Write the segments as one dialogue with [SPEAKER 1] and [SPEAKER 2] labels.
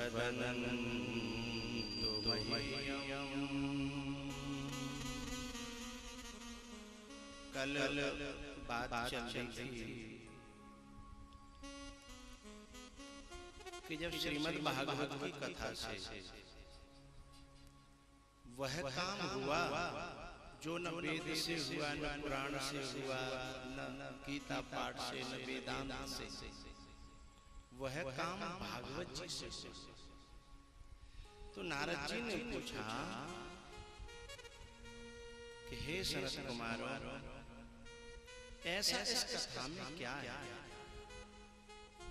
[SPEAKER 1] वदन्तु मह्यम्। कल बात चल रही थी कि जब श्रीमद् भागवत की कथा से वह काम हुआ जो न वेद से हुआ, न पुराण से हुआ, न गीता पाठ से, न वेदांत से, वह काम भागवत जी से हुआ। तो नारद जी ने पूछा कि हे सनत कुमार, ऐसा इस कथा में क्या है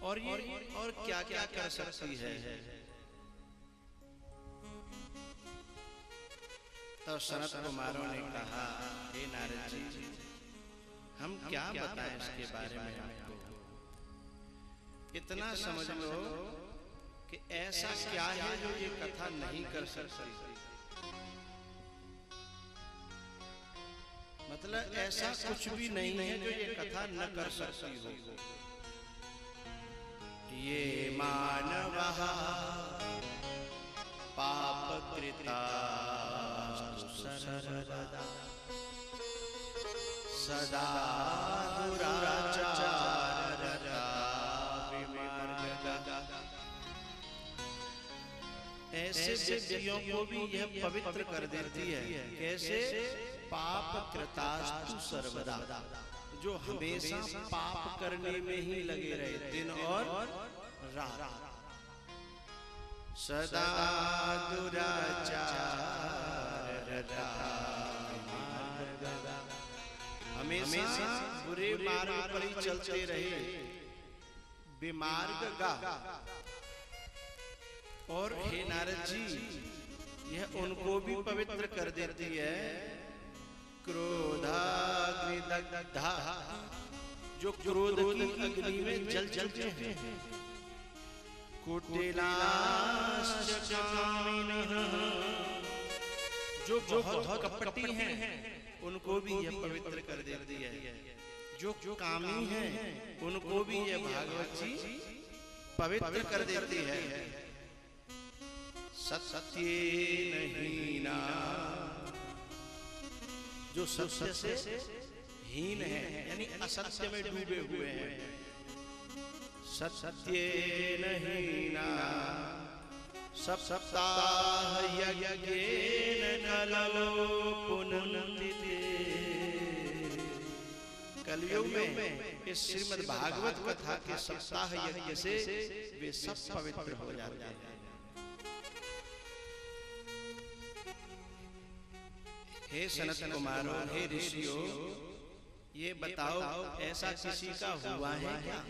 [SPEAKER 1] और क्या क्या कर सकती है? तो सनत कुमारों ने कहा, हे नारद जी, हम क्या बताएं इसके बारे में आपको? इतना समझ लो कि ऐसा क्या है जो ये कथा नहीं कर सकती। मतलब ऐसा कुछ भी नहीं है जो ये कथा न कर सकती हो। ये मानवः पापकृता सर्वदा सदा दुराचाररता विमर्गदा। ऐसे व्यक्तियों को भी यह पवित्र कर देती है। कैसे? पाप कृतास्तु सर्वदा, जो हमेशा पाप करने में ही लगे रहे दिन और रात। सदा दुराचाररता विमर्गदा, हमेशा बुरे मार्ग पर ही चलते रहे, विमार्गगा। और हे नारद जी, यह उनको भी पवित्र कर देती है। क्रोधाग्निदग्धा, जो क्रोध की अग्नि में जल चुके हैं। कुटिलाश्च कामिनः, जो बहुत कपटी हैं, उनको भी यह पवित्र कर देती है। जो कामी हैं, उनको भी यह भागवत जी पवित्र कर देती है। सत्येन हीना, जो सत्य से हीन है, यानी असत्य में डूबे हुए हैं। सत्येन हीना सप्ताह यज्ञेन कलौ पुनन्ति। कलयुग में इस श्रीमद् भागवत कथा के सप्ताह यज्ञ से वे सब पवित्र हो जाते हैं। हे सनत कुमारों, हे ऋषियों, ये बताओ ऐसा किसी का हुआ है क्या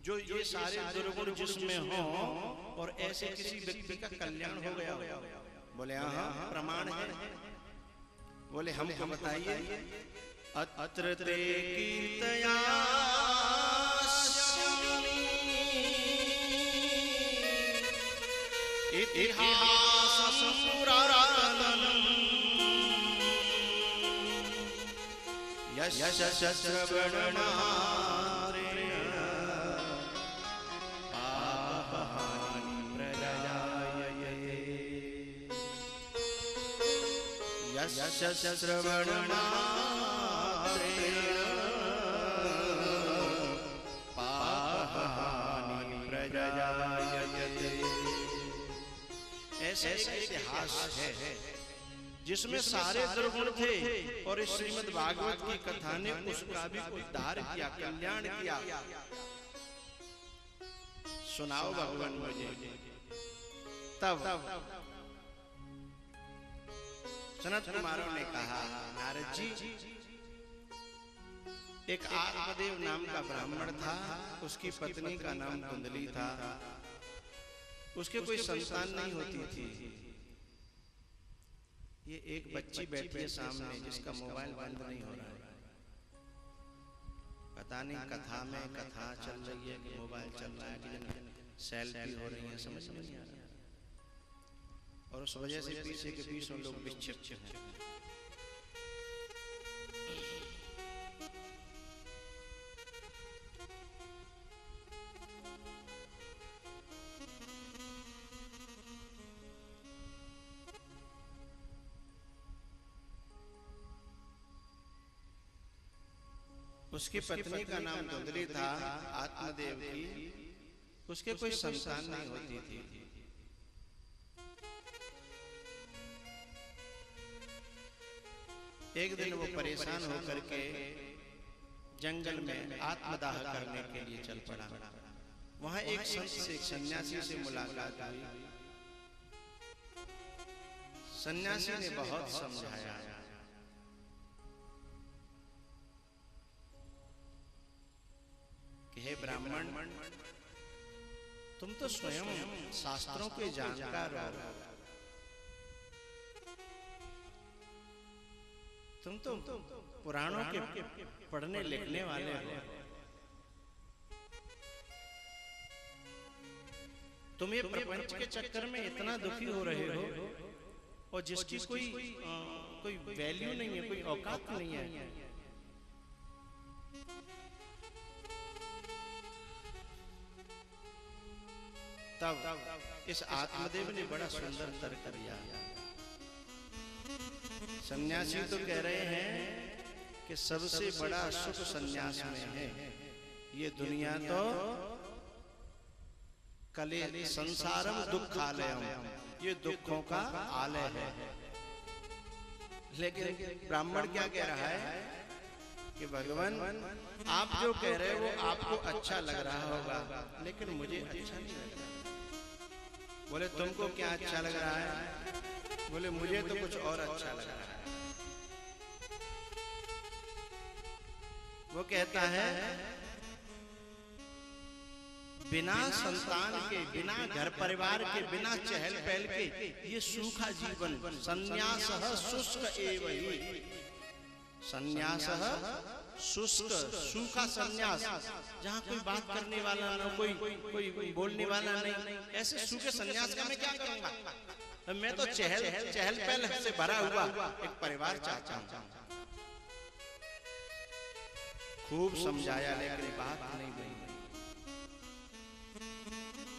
[SPEAKER 1] जो ये सारे दुर्गुण जिसमें हो और ऐसे किसी व्यक्ति का कल्याण हो गया? बोले हाँ, प्रमाण है। बोले हमको बताइए। अत्र ते कीर्तयास्यामि इतिहासं पुरातनम् यस्य श्रवणारेण पापहानि प्रजायते। यस्य श्रवणारेण पापहानि प्रजायते। ऐसे इतिहास है जिसमें सारे दुर्गुण थे और इस श्रीमद् भागवत की कथा ने उसका भी उद्धार किया, कल्याण किया। सुनाओ भगवान मुझे। तब सनत कुमारों ने कहा, नारद जी, एक आत्मदेव नाम का ब्राह्मण था, उसकी पत्नी का नाम कुंडली था। उसके कोई संतान नहीं होती थी। ये एक बच्ची बैठी है सामने जिसका मोबाइल बंद नहीं हो रहा है। पता नहीं कथा में कथा चल रही है कि मोबाइल चल रहा है कि सेल्फी हो रही है, समझ में नहीं आ रहा। और उस वजह से पीछे के पीछे लोग विक्षिप्त हैं। उसकी पत्नी का नाम धुंधली था, आत्मदेव की। उसके कोई संतान नहीं होती थी। एक दिन वो परेशान होकर के जंगल में आत्मदाह करने के लिए चल पड़ा। वहां एक संत से, एक सन्यासी से मुलाकात हुई। सन्यासी ने बहुत समझाया कि हे ब्राह्मण, तुम तो स्वयं शास्त्रों के जानकार हो, तुम तो पुराणों के पढ़ने लिखने वाले हो। तुम ये प्रपंच के चक्कर में इतना दुखी हो रहे हो, और जिसकी कोई वैल्यू नहीं है, कोई औकात नहीं है। तब इस आत्मदेव ने बड़ा सुंदर तर्क दिया। सन्यासी तो कह रहे हैं कि सबसे बड़ा सुख सन्यास में है। ये दुनिया तो कले संसारम दुखालयम, ये दुखों का आलय है। लेकिन ब्राह्मण क्या कह रहा है कि भगवान, आप जो कह रहे हो वो आपको अच्छा लग रहा होगा, लेकिन मुझे अच्छा नहीं लग रहा। बोले तुमको क्या अच्छा लग रहा है? बोले मुझे तो कुछ और अच्छा लग रहा है। वो कहता है बिना संतान के, बिना घर परिवार के, बिना चहल पहल के ये सूखा जीवन, संन्यासः शुष्क एव हि। संन्यासः शुष्क, सूखा संन्यास, जहाँ कोई बात करने वाला ना, कोई बोलने वाला नहीं, ऐसे सूखे संन्यास का मैं क्या करूंगा? मैं तो चहल पहल से भरा हुआ एक परिवार चाहता हूँ। खूब समझाया लेकिन बात नहीं बनी।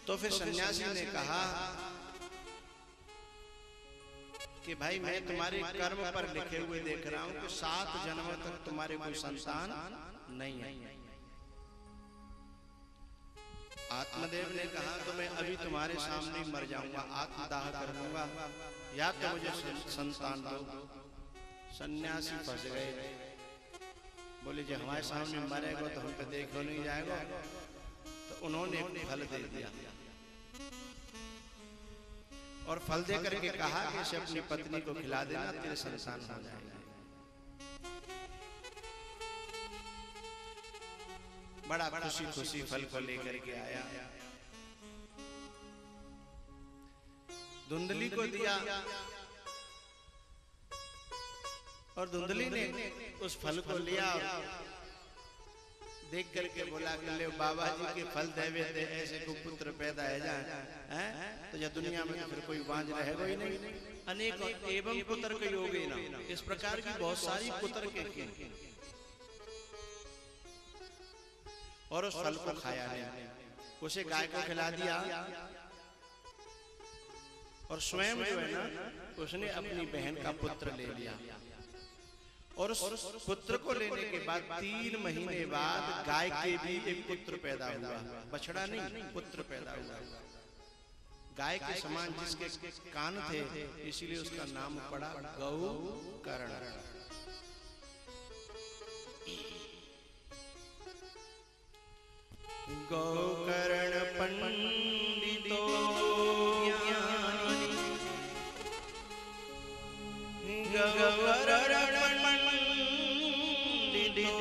[SPEAKER 1] तो फिर सन्यासी ने कहा कि भाई मैं तुम्हारे कर्म पर लिखे हुए देख रहा हूं कि 7 जन्मों तक तुम्हारे कोई संतान नहीं है। आत्मदेव ने कहा तो मैं अभी तुम्हारे सामने मर जाऊंगा, आत्मदाह कर दूंगा, या तो मुझे संतान दो। सन्यासी फंस गए। बोले जो हमारे सामने मरेगा तो हम पे देखो नहीं जाएगा। तो उन्होंने फल दे दिया और फल दे करके कहा कि इसे अपनी पत्नी को खिला देना, तेरे संतान हो जाएगा। बड़ा खुशी खुशी फल को लेकर के आया, धुंधली को दिया, और धुंधली ने उस फल को लिया, देख करके बोला कि ले बाबा जी के फल देवे दे, ऐसे को पुत्र पैदा है जाए, तो या दुनिया में तो फिर कोई वांझ रहेगा ही नहीं। अनेक एवं पुत्र के योगी ना, इस प्रकार की बहुत सारी पुत्र के और उस फल को खाया नहीं। उसे गाय को खिला दिया और स्वयं जो है ना उसने अपनी बहन का पुत्र ले लिया। और उस पुत्र को लेने के बाद 3 महीने बाद गाय के भी एक पुत्र पैदा हुआ, बछड़ा नहीं, पुत्र पैदा हुआ। गाय के समान जिसके कान थे, इसीलिए उसका नाम पड़ा गौकर्ण। गौकर्ण पंडितो ज्ञानी, गौकर्ण पंडितो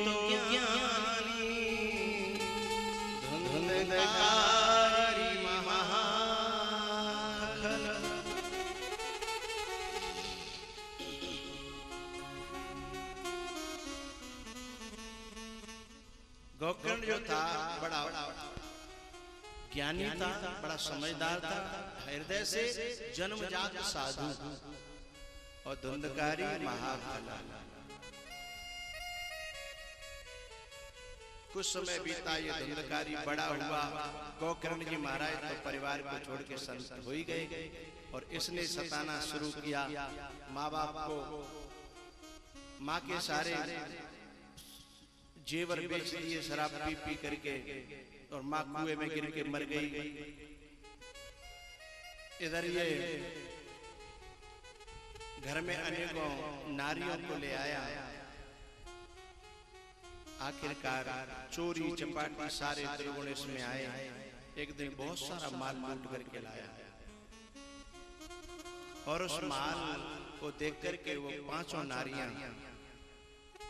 [SPEAKER 1] ज्ञानी, धुंधकारी महाखल। गौकर्ण जो था बड़ा ज्ञानी था, बड़ा समझदार था, हृदय से जन्मजात साधु, और धुंधकारी महाखल। कुछ समय बीता, ये धुंधकारी बड़ा हुआ। गौकर्ण जी महाराज तो परिवार को छोड़ के संत हो ही गए, और इसने सताना शुरू किया। माँ बाप को, माँ के सारे जेवर बेच दिए शराब पी पी करके, और माँ कुएं में गिर के मर गई। इधर ये घर में अनेकों नारियों को ले आया। आखिरकार चोरी चपाटी सारे दुर्गुण इसमें आए। एक दिन बहुत सारा माल लूट करके लाया, और उस माल को देख करके वो पांचों नारियां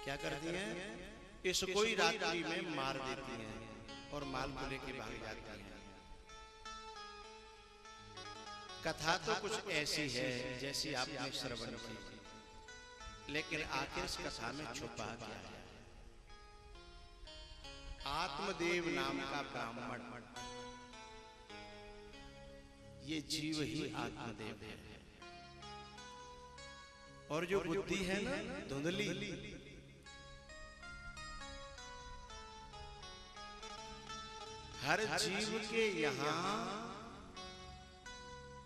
[SPEAKER 1] क्या करती हैं, इसको ही रात्रि में मार देती हैं और माल को लेके भाग जाती हैं। कथा तो कुछ ऐसी है जैसी आपने श्रवण की, लेकिन आखिर इस कथा में छुपा क्या है? आत्मदेव नाम का ब्राह्मण, ये जीव ही आत्मदेव है। और जो बुद्धि है ना धुंधली, हर जीव के यहाँ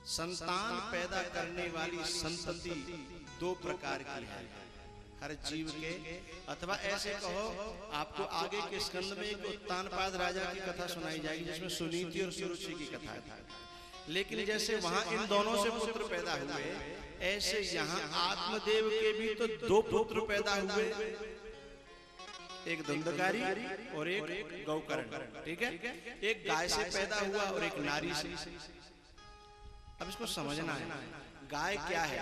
[SPEAKER 1] संतान पैदा करने वाली संतति दो प्रकार की है हर जीव के। अथवा ऐसे कहो, आपको आगे के स्कंद में एक उत्तानपाद राजा की कथा सुनाई जाएगी जिसमें सुनीति और सुरुचि की कथा है। लेकिन जैसे वहां इन दोनों से पुत्र पैदा हुए, ऐसे यहाँ आत्मदेव के भी तो दो पुत्र पैदा हुए, एक धुंधकारी और एक गौकर्ण। ठीक है, एक गाय से पैदा हुआ और एक नारी से। अब इसको समझना है, गाय क्या है?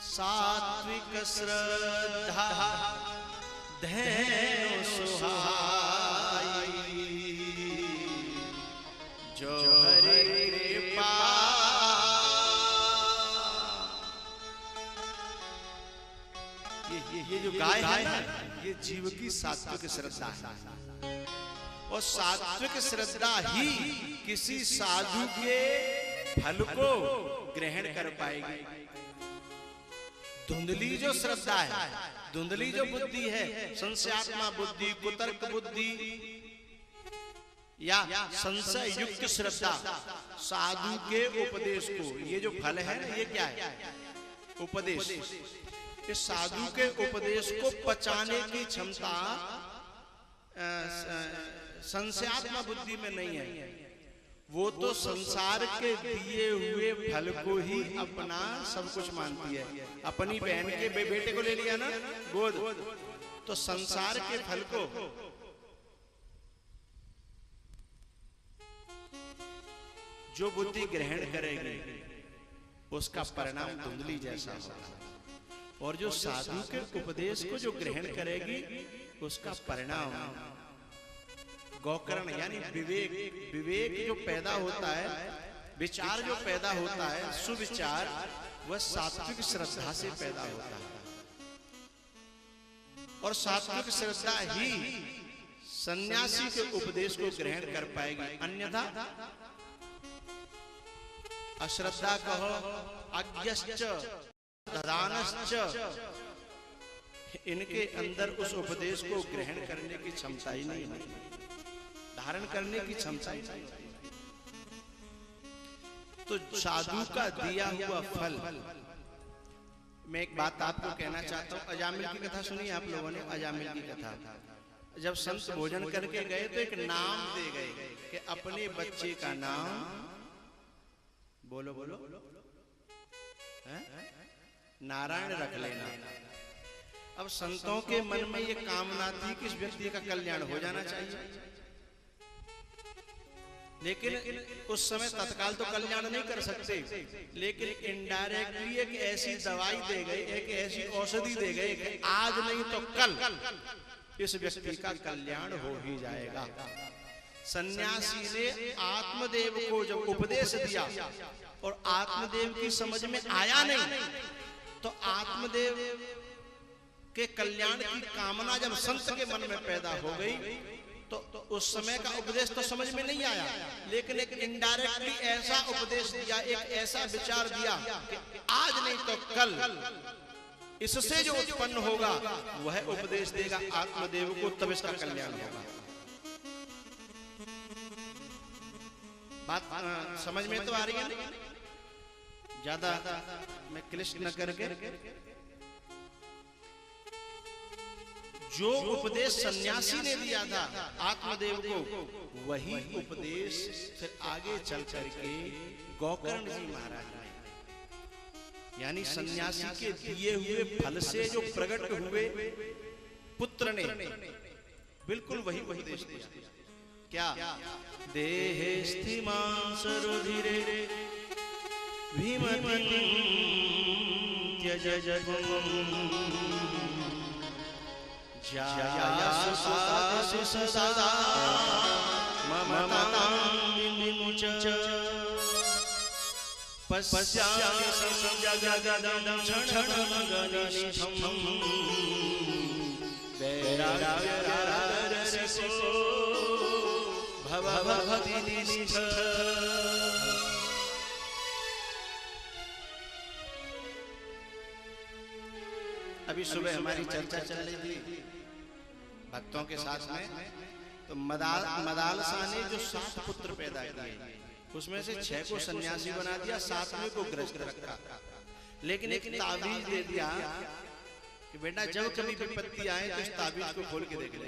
[SPEAKER 1] सात्विक श्रद्धा धैर्य सुहाई, जो हरि कृपा। ये जो गाय है ना, ये जीव की सात्विक श्रद्धा है, और सात्विक श्रद्धा ही किसी साधु के फल को ग्रहण कर पाएगी। धुंधली जो श्रद्धा है, धुंधली जो बुद्धि है, संशयात्मा बुद्धि, कुतर्क बुद्धि या संशय युक्त श्रद्धा, साधु के उपदेश को, ये जो फल है ना, ये क्या है? उपदेश। इस साधु के उपदेश को पचाने की क्षमता संशयात्मा बुद्धि में नहीं है। वो तो संसार के दिए हुए फल को ही अपना सब कुछ मानती है। अपनी बहन के बेटे को ले लिया ना गोद, तो संसार के फल को जो बुद्धि ग्रहण करेगी उसका परिणाम धुंधली जैसा होगा, और जो साधु के उपदेश को जो ग्रहण करेगी उसका परिणाम गौकर्ण यानी विवेक। विवेक जो पैदा होता है, विचार जो पैदा होता है, सुविचार, वह सात्विक श्रद्धा से पैदा होता है। और सात्विक श्रद्धा ही सन्यासी के उपदेश को ग्रहण कर पाएगी, अन्यथा अश्रद्धा कहो, अज्ञश्च दानश्च, इनके अंदर उस उपदेश को ग्रहण करने की क्षमता ही नहीं है, धारण करने की क्षमता ही नहीं। तो साधु का दिया हुआ फल। मैं एक बात आपको कहना चाहता हूँ, अजामिल की कथा सुनी आप लोगों ने? अजामिल की कथा, जब संत भोजन करके गए तो एक नाम दे गए कि अपने बच्चे का नाम बोलो बोलो नारायण रख लेना। अब संतों के मन में ये कामना थी कि इस व्यक्ति का कल्याण हो जाना चाहिए, लेकिन उस समय तत्काल तो कल्याण नहीं कर सकते, लेकिन इनडायरेक्टली एक ऐसी दवाई दे गई, एक ऐसी औषधि दे गई कि आज नहीं तो कल इस व्यक्ति का कल्याण हो ही जाएगा। सन्यासी ने आत्मदेव को जब उपदेश दिया और आत्मदेव की समझ में आया नहीं, तो आत्मदेव के कल्याण की कामना जब संत के मन में पैदा हो गई, तो उस समय का उपदेश तो समझ में नहीं आया, लेकिन एक इनडायरेक्टली ऐसा उपदेश दिया, एक ऐसा विचार दिया कि आज नहीं तो कल इससे जो उत्पन्न होगा वह उपदेश देगा आत्मदेव को, तब इसका कल्याण होगा। बात समझ में तो आ रही है? ज्यादा मैं क्लिष्ट न करके, जो उपदेश सन्यासी ने दिया था आत्मदेव को, वही उपदेश फिर आगे चल करके गोकर्ण जी महाराज ने, यानी सन्यासी के दिए हुए फल से जो प्रकट हुए पुत्र ने बिल्कुल वही उपदेश दिया। क्या? देहे स्थिमां सरुधिरे भीमति त्यज जायासु सदा ममतां विमुच पश्यामि जगदं क्षणमगनिष्ठं वैराग्यरसिको भवभक्तिनिष्ठ। अभी सुबह हमारी चर्चा चल रही थी भक्तों के साथ में, तो मदालसा ने जो 7 पुत्र पैदा किए उसमें से 6 को सन्यासी बना दिया, 7वें को गृहस्थ रखा, लेकिन एक ताबीज दे दिया कि बेटा जब कभी विपत्ति आए तो इस ताबीज को खोल के देख ले,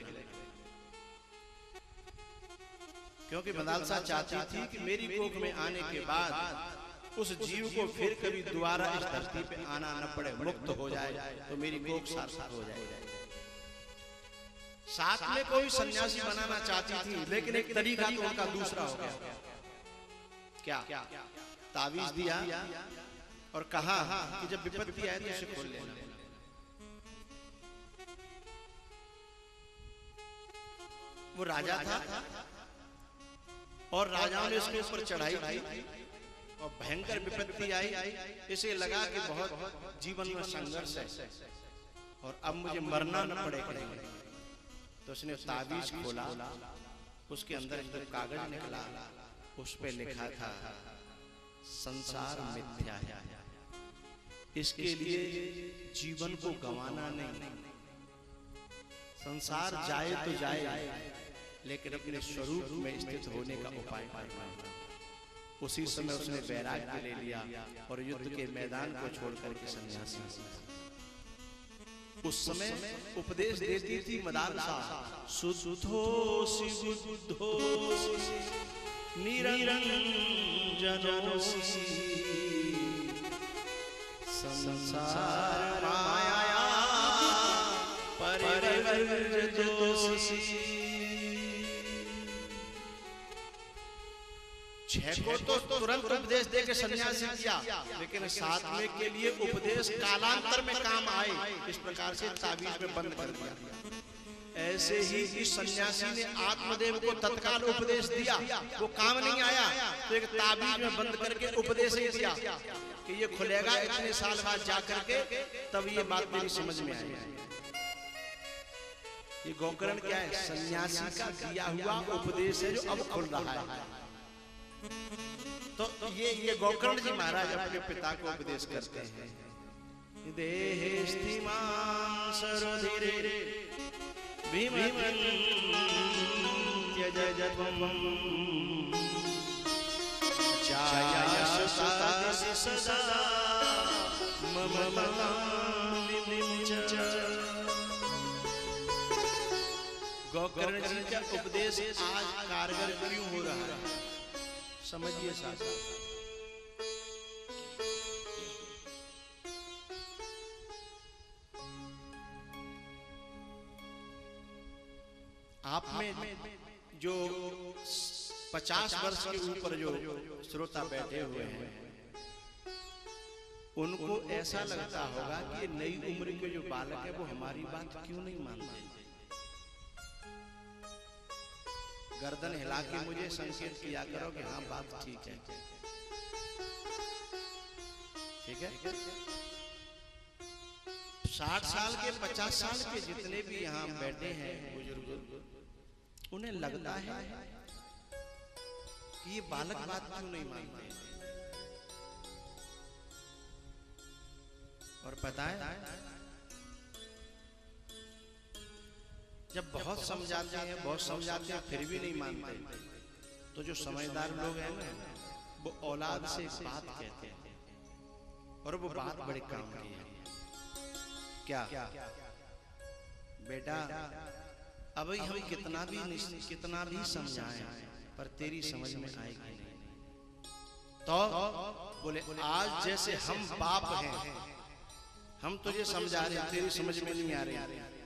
[SPEAKER 1] क्योंकि मदालसा चाहती थी कि मेरी कोख में आने के बाद उस जीव को फिर कभी दोबारा इस धरती पे आना न पड़े, मुक्त हो जाए तो मेरी कोख सार्थक हो जाएगी। साथ में कोई सन्यासी बनाना चाहती थी, लेकिन एक तरीका तो उनका दूसरा हो गया। क्या? ताबीज दिया और कहा कि जब विपत्ति आए तो इसे खोल लेना। वो राजा था और राजाओं ने इसके ऊपर चढ़ाई की और भयंकर विपत्ति आई, इसे लगा कि बहुत जीवन में संघर्ष है और अब मुझे मरना न पड़ेगा, तो उसने ताबीज खोला, उसके अंदर एक कागज निकला, उस पे लिखा था संसार मिथ्या है, इसके लिए जीवन को गंवाना नहीं, संसार जाए तो जाए लेकिन अपने स्वरूप में स्थित होने का उपाय करना। उसी समय उसने वैराग्य ले लिया और युद्ध के मैदान को छोड़कर के सन्यासी। उस समय उपदेश देती थी मदालसा, शुद्धोसि बुद्धोसि निरंजनोसि संसार माया परिवर्जितोसि। 6 को तो तुरंत उपदेश देके सन्यासी किया, लेकिन 7वें के लिए उपदेश कालांतर में काम आए, इस प्रकार से ताबीज में बंद कर दिया। ऐसे ही इस सन्यासी ने आत्मदेव को तत्काल उपदेश दिया, वो काम नहीं आया तो एक ताबीज में बंद करके उपदेश ही दिया कि ये खुलेगा इतने साल बाद जाकर के, तब ये बात मेरी समझ में आई। ये गोकर्ण क्या है? सन्यासी का दिया हुआ उपदेश है जो अब खुल रहा है। तो ये गोकर्ण जी महाराज अपने पिता को उपदेश करते हैं। देहे स्थिमां सरुधिरे भीमति त्यज जायासु सदा ममतां विमुच। गोकर्ण जी का उपदेश आज कारगर क्यों हो रहा है, समझिए साथ। आप में जो 50 वर्ष के ऊपर जो श्रोता बैठे हुए हैं, उनको ऐसा लगता होगा कि नई उम्र के जो बालक है वो हमारी बात क्यों नहीं मानते। गर्दन हिला के मुझे संकेत किया करो कि हाँ बात ठीक है, ठीक है। 60 साल के 50 साल के जितने भी यहाँ बैठे हैं बुजुर्ग, उन्हें लगता है कि ये बालक बात क्यों नहीं मानते। और पता है जब बहुत समझाते हैं फिर भी नहीं मानते, तो जो समझदार लोग हैं ना, वो औलाद से बात कहते हैं और वो बात बड़े काम की है। क्या? बेटा अभी हम कितना भी समझाएं पर तेरी समझ में आएगी नहीं। तो बोले आज जैसे हम बाप हैं, हम तुझे समझा रहे हैं, तेरी समझ में नहीं आ रही,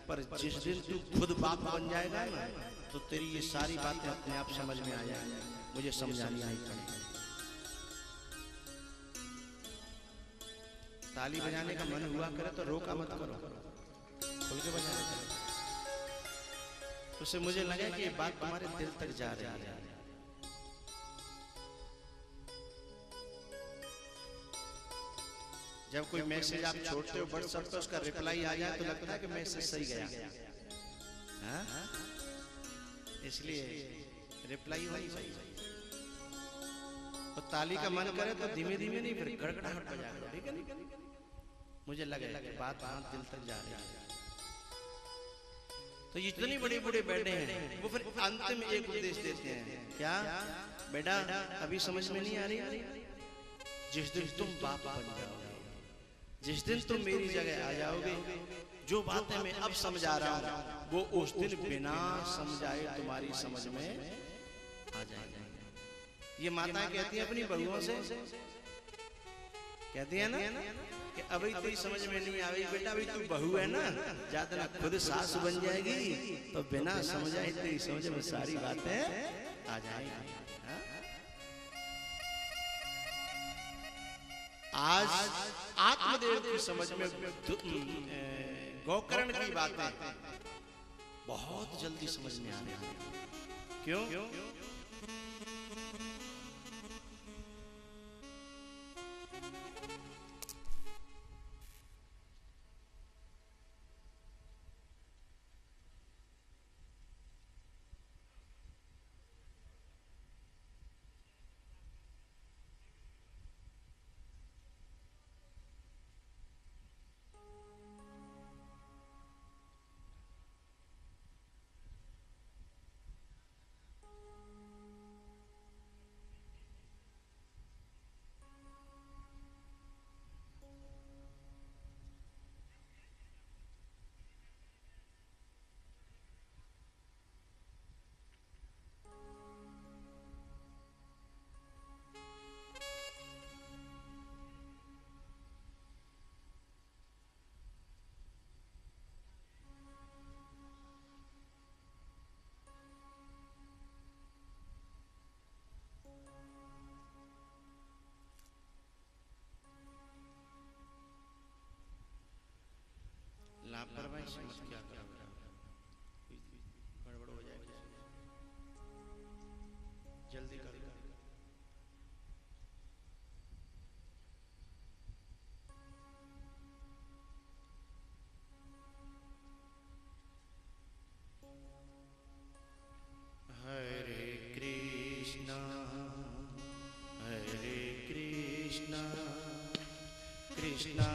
[SPEAKER 1] पर जिस दिन तू खुद बाप बन जाएगा ना तो तेरी ये सारी बातें अपने आप समझ में आ जाएंगी, मुझे समझानी नहीं पड़ेगी। ताली बजाने का मन हुआ करे तो रोका मत करो, खुल के बजाने करो। उससे मुझे लगा कि ये बात तुम्हारे दिल तक जा रही है। जब कोई मैसेज आप छोड़ते हो व्हाट्सएप पे, उसका रिप्लाई आ जाए तो लगता है कि मैसेज सही गया, इसलिए रिप्लाई होनी चाहिए। तो ताली का मन करे तो धीमे धीमे नहीं, फिर गड़गड़ाहट हो जाएगा, ठीक है ना? मुझे लगा कि बात दिल तक जा रही है। तो इतने बड़े बड़े बैठे हैं, वो फिर अंत में एक उपदेश देते हैं, क्या बेटा अभी समझ में नहीं आ रही? जिस दिन तुम बाप बन जाओगे, जिस दिन तुम मेरी जगह आ जाओगे, जो बातें मैं अब समझा रहा हूं वो उस दिन बिना समझाए तुम्हारी समझ में आ जाएगी। ये माताएं कहती हैं अपनी बहुओं से, कहती है ना कि अभी तेरी समझ में नहीं आ रही बेटा, अभी तू बहू है ना, ज्यादा ना खुद सास बन जाएगी तो बिना समझाए तेरी समझ में सारी बातें आ जाएंगी। आज आत्मदेव की समझ में गोकर्ण की बातें बहुत जल्दी समझ में आ रही है। क्यों? लापरवाही से मत क्या करो, गड़बड़ हो जाएगी, जल्दी करो। हरे कृष्णा कृष्णा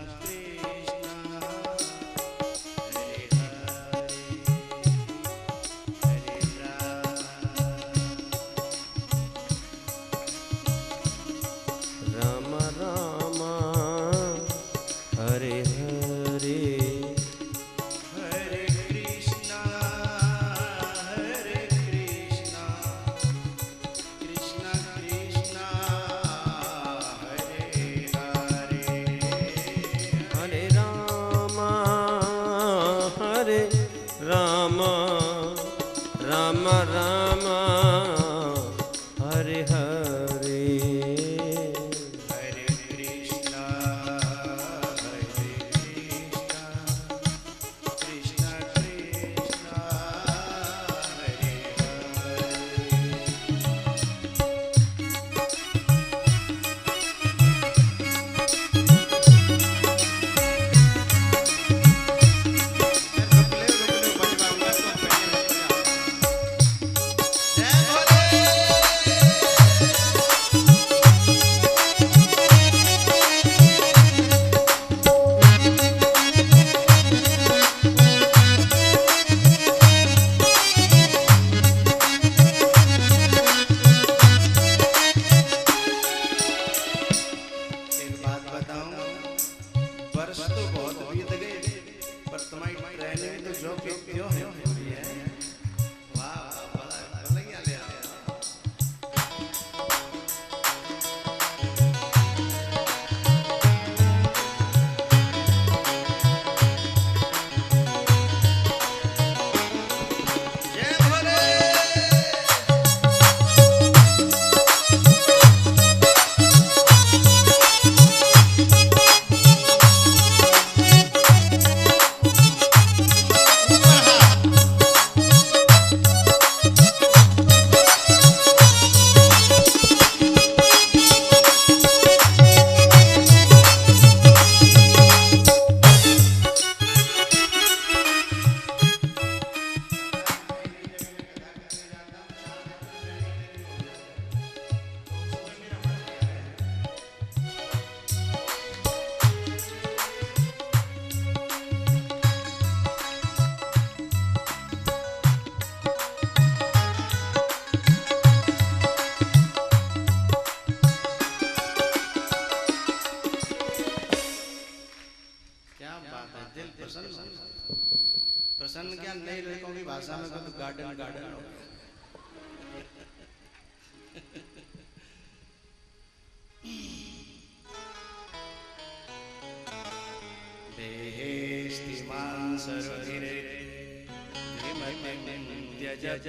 [SPEAKER 1] जय भोले।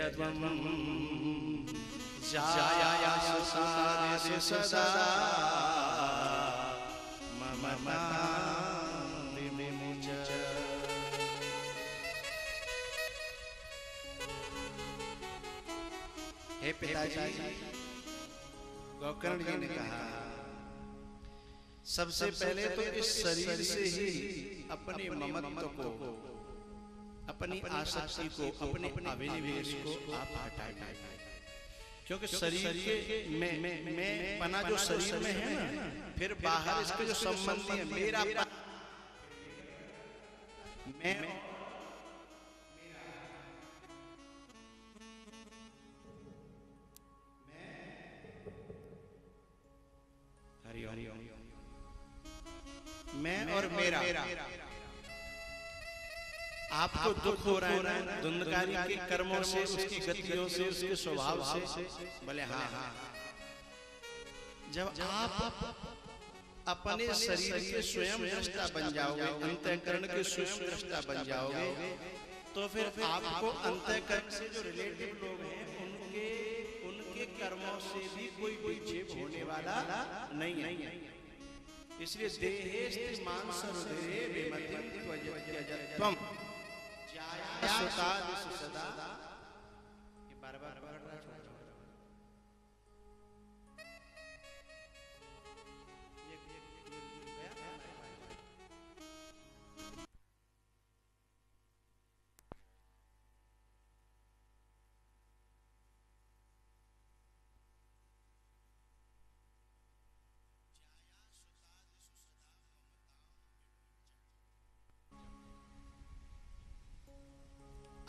[SPEAKER 1] त्यजध्वं जायासुतादिषु सदा ममतां विमुच। हे पिताजी, गोकर्ण जी ने कहा सबसे पहले तो इस शरीर से ही अपने ममत्व को, अपनी आसक्ति को, अपने अभिनिवेश को आप हटाइए, क्योंकि शरीर के में पना जो शरीर में है ना, फिर बाहर इसके जो संबंधी है, मेरा मैं मैं और मेरा। आपको दुख हो रहा है ना धुंधकारी के कर्मों से, उसकी गतियों से, उसके स्वभाव से? बोले हाँ हाँ। जब आप अपने शरीर के स्वयं दृष्टा बन जाओगे, अंतःकरण के स्वयं दृष्टा बन जाओगे, तो फिर आपको अंतःकरण से जो रिलेटिव लोग हैं उनके कर्मों से भी कोई विक्षेप होने वाला नहीं है। इसलिए देहेस्ति मांसहृदये विमतिं त्यजध्वं जायासुतादिषु सदा। ये बार-बार पढ़ रहा है।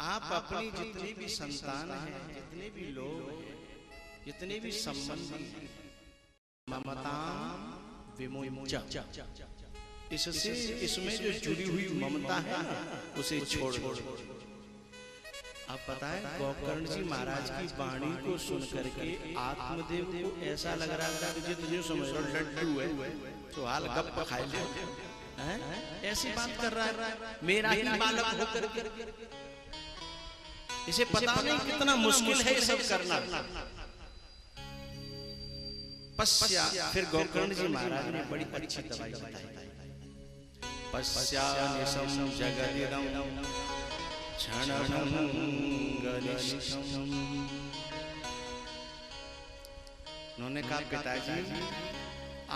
[SPEAKER 1] आप अपनी जितनी भी संतान हैं, जितने भी लोग हैं, जितने भी संबंधी हैं, ममतां विमुच, इससे इसमें जो जुड़ी हुई ममता है ना, उसे छोड़ दो। आप पता है गोकर्ण जी महाराज की वाणी को सुन करके आत्मदेव को ऐसा लग रहा था कि तुझे समझ लो लड्डू है तो हाल गप खाए ले, ऐसी बात कर रहा है मेरा ही बालक होकर के। इसे पता नहीं कितना मुश्किल है ये सब करना। पश्या, फिर गोकर्ण जी महाराज ने बड़ी अच्छी दवाई बताई। पश्यानिशं जगदिदं क्षणभङ्गनिष्ठम्। उन्होंने कहा पिताजी,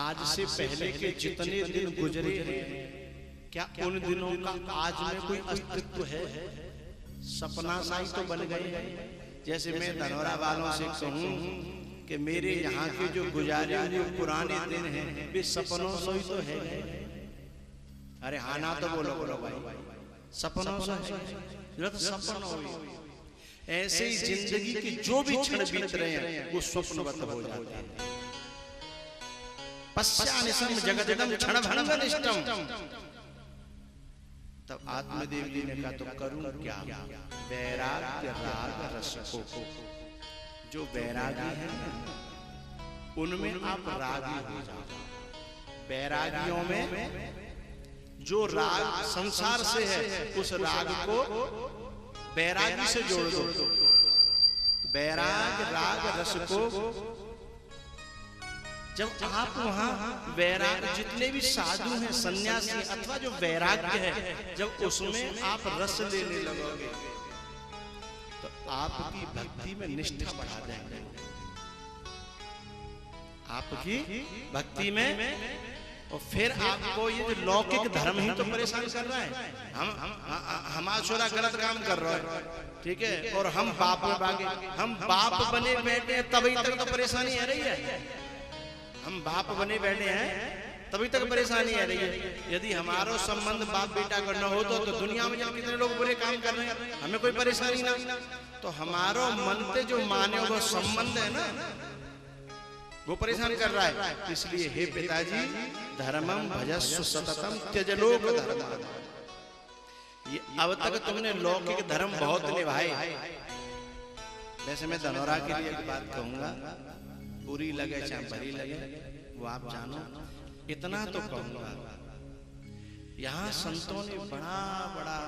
[SPEAKER 1] आज से पहले के जितने दिन गुजरे हैं, क्या उन दिनों का आज में कोई अस्तित्व है? सपना सा ही तो बन गए। जैसे मैं धनौरा वालों से कहूं कि मेरे यहाँ के जो गुजारे हुए पुराने दिन हैं वे सपनों से ही तो है। अरे हाँ ना तो बोलो भाई, सपनों से है तो सपन हो। ऐसे ही जिंदगी के जो भी क्षण बीत रहे हैं वो स्वप्नवत हो जाते हैं। पश्यानिशं जगदिदं क्षणभङ्गनिष्ठम्। तब आत्मदेव जी ने कहा तो करूं क्या? वैराग्य राग रस को, जो वैरागी है उनमें आप रागी हो जाओ। वैरागियों में जो राग संसार से है उस राग को वैरागी से जोड़ दो। वैराग राग रस को जब आप वहां वैराग, जितने भी साधु हैं, सन्यासी अथवा जो वैराग्य है, जब उसमें आप रस लेने लगोगे तो आपकी भक्ति में निष्ठा बढ़ा देंगे। आपकी भक्ति में, और फिर आपको ये जो लौकिक धर्म ही तो परेशान कर रहा है। हम आशुरा गलत काम कर रहे हैं, ठीक है, और हम बाप में भागे, हम बाप बने बैठे तभी तक तो परेशानी आ रही है। हम बाप बने बैठे हैं तभी तक परेशानी आ रही है। यदि हमारा संबंध बाप बेटा का न हो तो दुनिया में कितने लोग बुरे काम कर रहे हैं, हमें कोई परेशानी ना। तो हमारा मन से जो माने वो संबंध है ना, वो परेशान कर रहा है। इसलिए हे पिताजी, धर्मम भजस्व सततम त्यज लोक धर्म। ये अब तक तुमने लौकिक धर्म बहुत निभाए। वैसे मैं धनौरा के लिए एक बात कहूंगा, बुरी लगे चाहे भरी लगे वो आप जानो, इतना तो कहूंगा, यहाँ संतों ने बड़ा बड़ा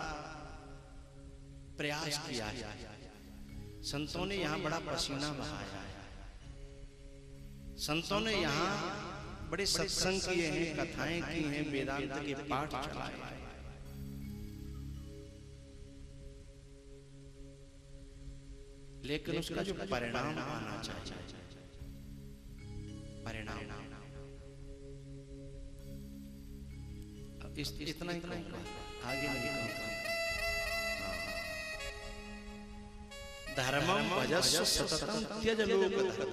[SPEAKER 1] प्रयास किया है। संतों ने यहाँ बड़ा पसीना बहाया है, संतों ने यहाँ बड़े सत्संग किए हैं, कथाएं की हैं, वेदांत के पाठ चलाए हैं। लेकिन उसका जो परिणाम आना चाहिए, परिणाम इतना ही कहूंगा, आगे नहीं कहूंगा। धर्मम भजस्व सततम त्यज लोक धर्म।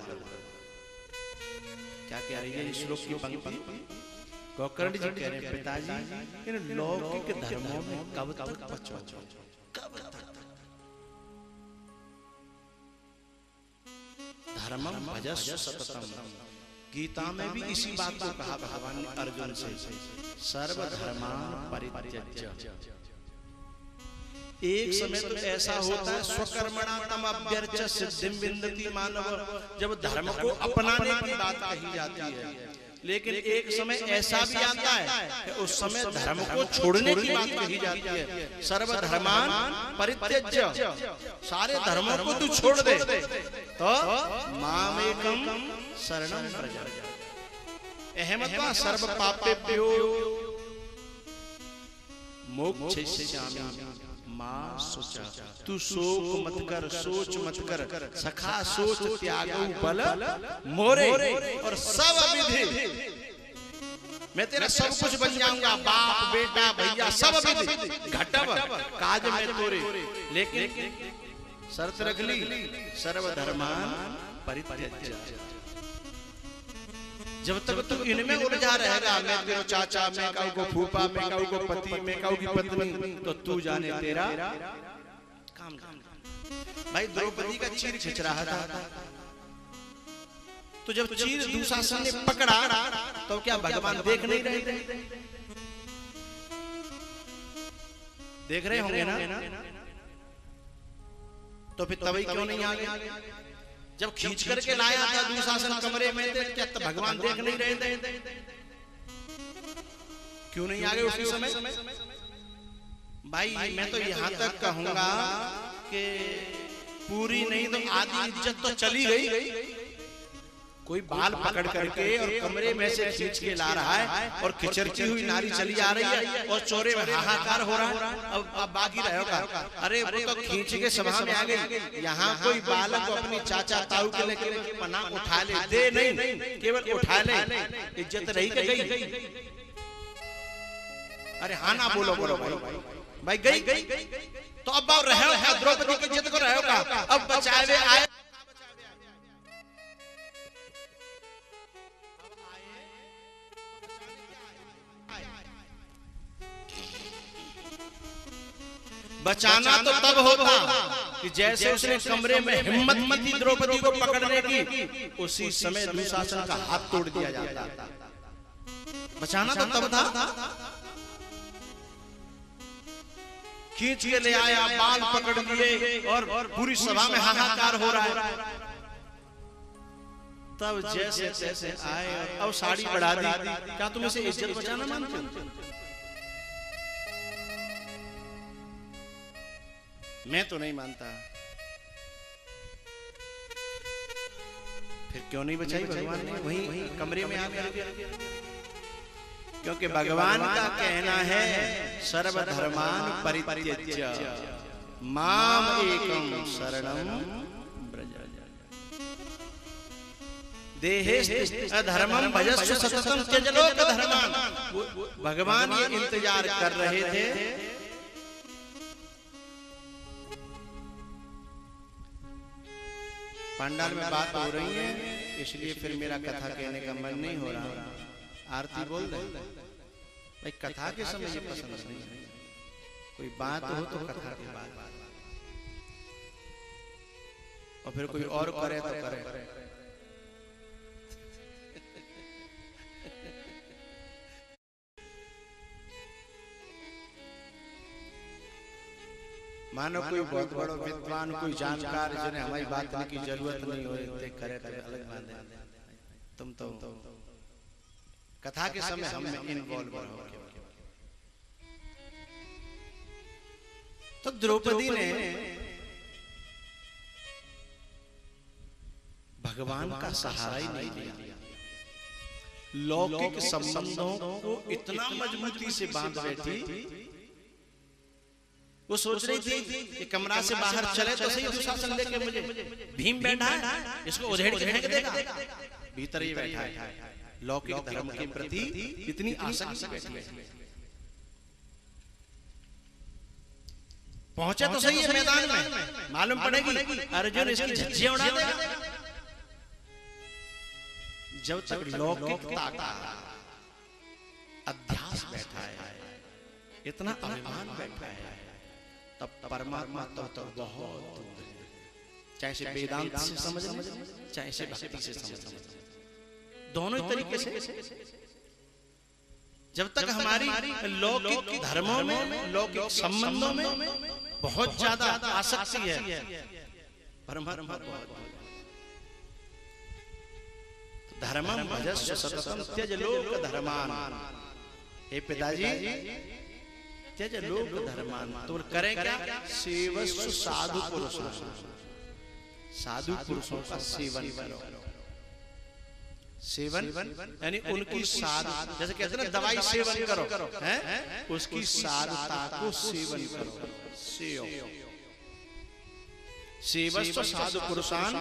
[SPEAKER 1] क्या कह रही है इस श्लोक की पंक्ति? गोकर्ण जी कह रहे हैं, पिताजी इन लौकिक धर्मों में कब तक पचो, कब तक? धर्मम भजस्व सततम। गीता में भी इसी बात को कहा भगवान ने अर्जुन से, सर्वधर्मान परित्यज्य। एक समय तो ऐसा होता है, स्वकर्मणा तम अभ्यर्च्य सिद्धिं विन्दति मानव, जब धर्म को अपनाने की बात कही जाती है। लेकिन एक समय ऐसा भी आता है कि उस समय धर्म को छोड़ने की बात कही जाती है। सर्वधर्मान परित्यज्य, सारे धर्मों को तू छोड़ दे तो मामेकं शरणं व्रज। अहमत्वा सर्व पापेभ्यो मोक्षयिष्यामि मां सोचा। तू शोक मत कर, सोच मत कर, सखा सोच त्यागो बल मोरे, और सब विधि मैं तेरा सब कुछ बन जाऊंगा, बाप बेटा भैया सब विधि घटव काज में तोरे। लेकिन शर्त रख ली, सर्वधर्मान परित्यज्य। जब तक तू इनमें उलझा रहेगा, मैं तेरा चाचा, मैं कहूँ को फूफा, मैं कहूँ को पति, मैं कहूँ की पत्नी, तो तू जाने तेरा काम। भाई द्रौपदी का चीर खिंच रहा था, तो जब चीर दुशासन ने पकड़ा तो क्या भगवान देख नहीं रहे थे? देख रहे होंगे ना? तो फिर तभी क्यों नहीं आ गए? जब खींच करके लाया था दुशासन कमरे में, क्या तो भगवान देख नहीं रहे थे? क्यों नहीं आ गए उसी समय? भाई मैं तो यहां तक कहूंगा कि पूरी नहीं तो आधी इज्जत तो चली गई। कोई बाल पकड़ करके और कमरे में से खींच के ला रहा है, और खिचरती हुई नारी चली आ रही है, और चोरे में हाहाकार हो रहा है। अब बाकी रहेगा, अरे वो तो खींच के सभा में आ गई। यहाँ कोई बालक अपनी चाचा ताऊ के लेके पना उठा ले, दे नहीं केवल उठा ले, इज्जत रही कि गई? अरे हाँ ना बोलो, बोलो भाई गई तो अब रहे हो द्रौपदी की इज्जत को रहे हो का? अब बचावे आए, बचाना तो तब होता कि जैसे उसने कमरे में हिम्मत की द्रौपदी को पकड़ने की, उसी समय दुशासन का हाथ तोड़ दिया जाता। बचाना तो तब था। खींच के ले आया, बाल पकड़ लिए, और पूरी सभा में हाहाकार हो रहा है। तब जैसे तैसे आए, अब साड़ी बढ़ा दी। क्या तुम इसे इज्जत बचाना मानते हो? मैं तो नहीं मानता। फिर क्यों नहीं बचाई भगवान ने? वहीं कमरे में आ गया। क्योंकि भगवान का कहना है सर्वधर्मान परित्यज्य माम एकम शरणं व्रज। देहेस्ते धर्मं भजस्व सततं त्यज लोक धर्मान्। भगवान ये इंतजार कर रहे थे पंडाल में बात हो रही है, इसलिए फिर मेरा कथा कहने का मन नहीं हो रहा। आरती बोल दे भाई, कथा के समय ये पसंद नहीं है। कोई बात हो तो कथा के बाद, और फिर कोई और करे तो करे। मानो कोई बहुत बड़ा विद्वान, कोई जानकार जिन्हें हमारी बात करने की जरूरत नहीं हो, करे तो अलग बात है। तुम तो कथा के समय हम इन्वॉल्व रहो। तो द्रौपदी ने भगवान का सहारा ही नहीं लिया। लौकिक संबंधों को इतना मजबूती से बांध बैठी, वो सोच रही थी कि कमरा से बाहर चले तो सही दुशासन लेके मुझे, भीम बैठा है इसको उधेड़ के फेंक देगा, भीतर ही बैठा है। लौकिक धर्म के प्रति इतनी आसक्ति बैठी है। पहुंचे तो सही है मैदान में, मालूम पड़ेगी अर्जुन इसकी झज्जियां उड़ा देगा। जब तक लौकिकता का अध्यास बैठा है, इतना अभिमान बैठा है, तब परमात्मा तो बहुत दूर है। चाहे से वेदांत से समझ लें, चाहे से भक्ति से समझ लें, दोनों ही तरीके से। जब तक हमारी लौकिक धर्मों में, लौकिक संबंधों में बहुत ज्यादा आसक्ति है, परमात्मा धर्मम भजस्व सततम त्यज लोक धर्मान। हे पिताजी, त्यज लोक धर्मान, तो करें क्या? सेवस्व साधु पुरुषों, साधु पुरुषों का सेवन करो। सेवन यानी उनकी साध, जैसे कहते हैं ना दवाई सेवन करो, हैं? उसकी साधता को सेवन करो। सेवस्व साधु पुरुषान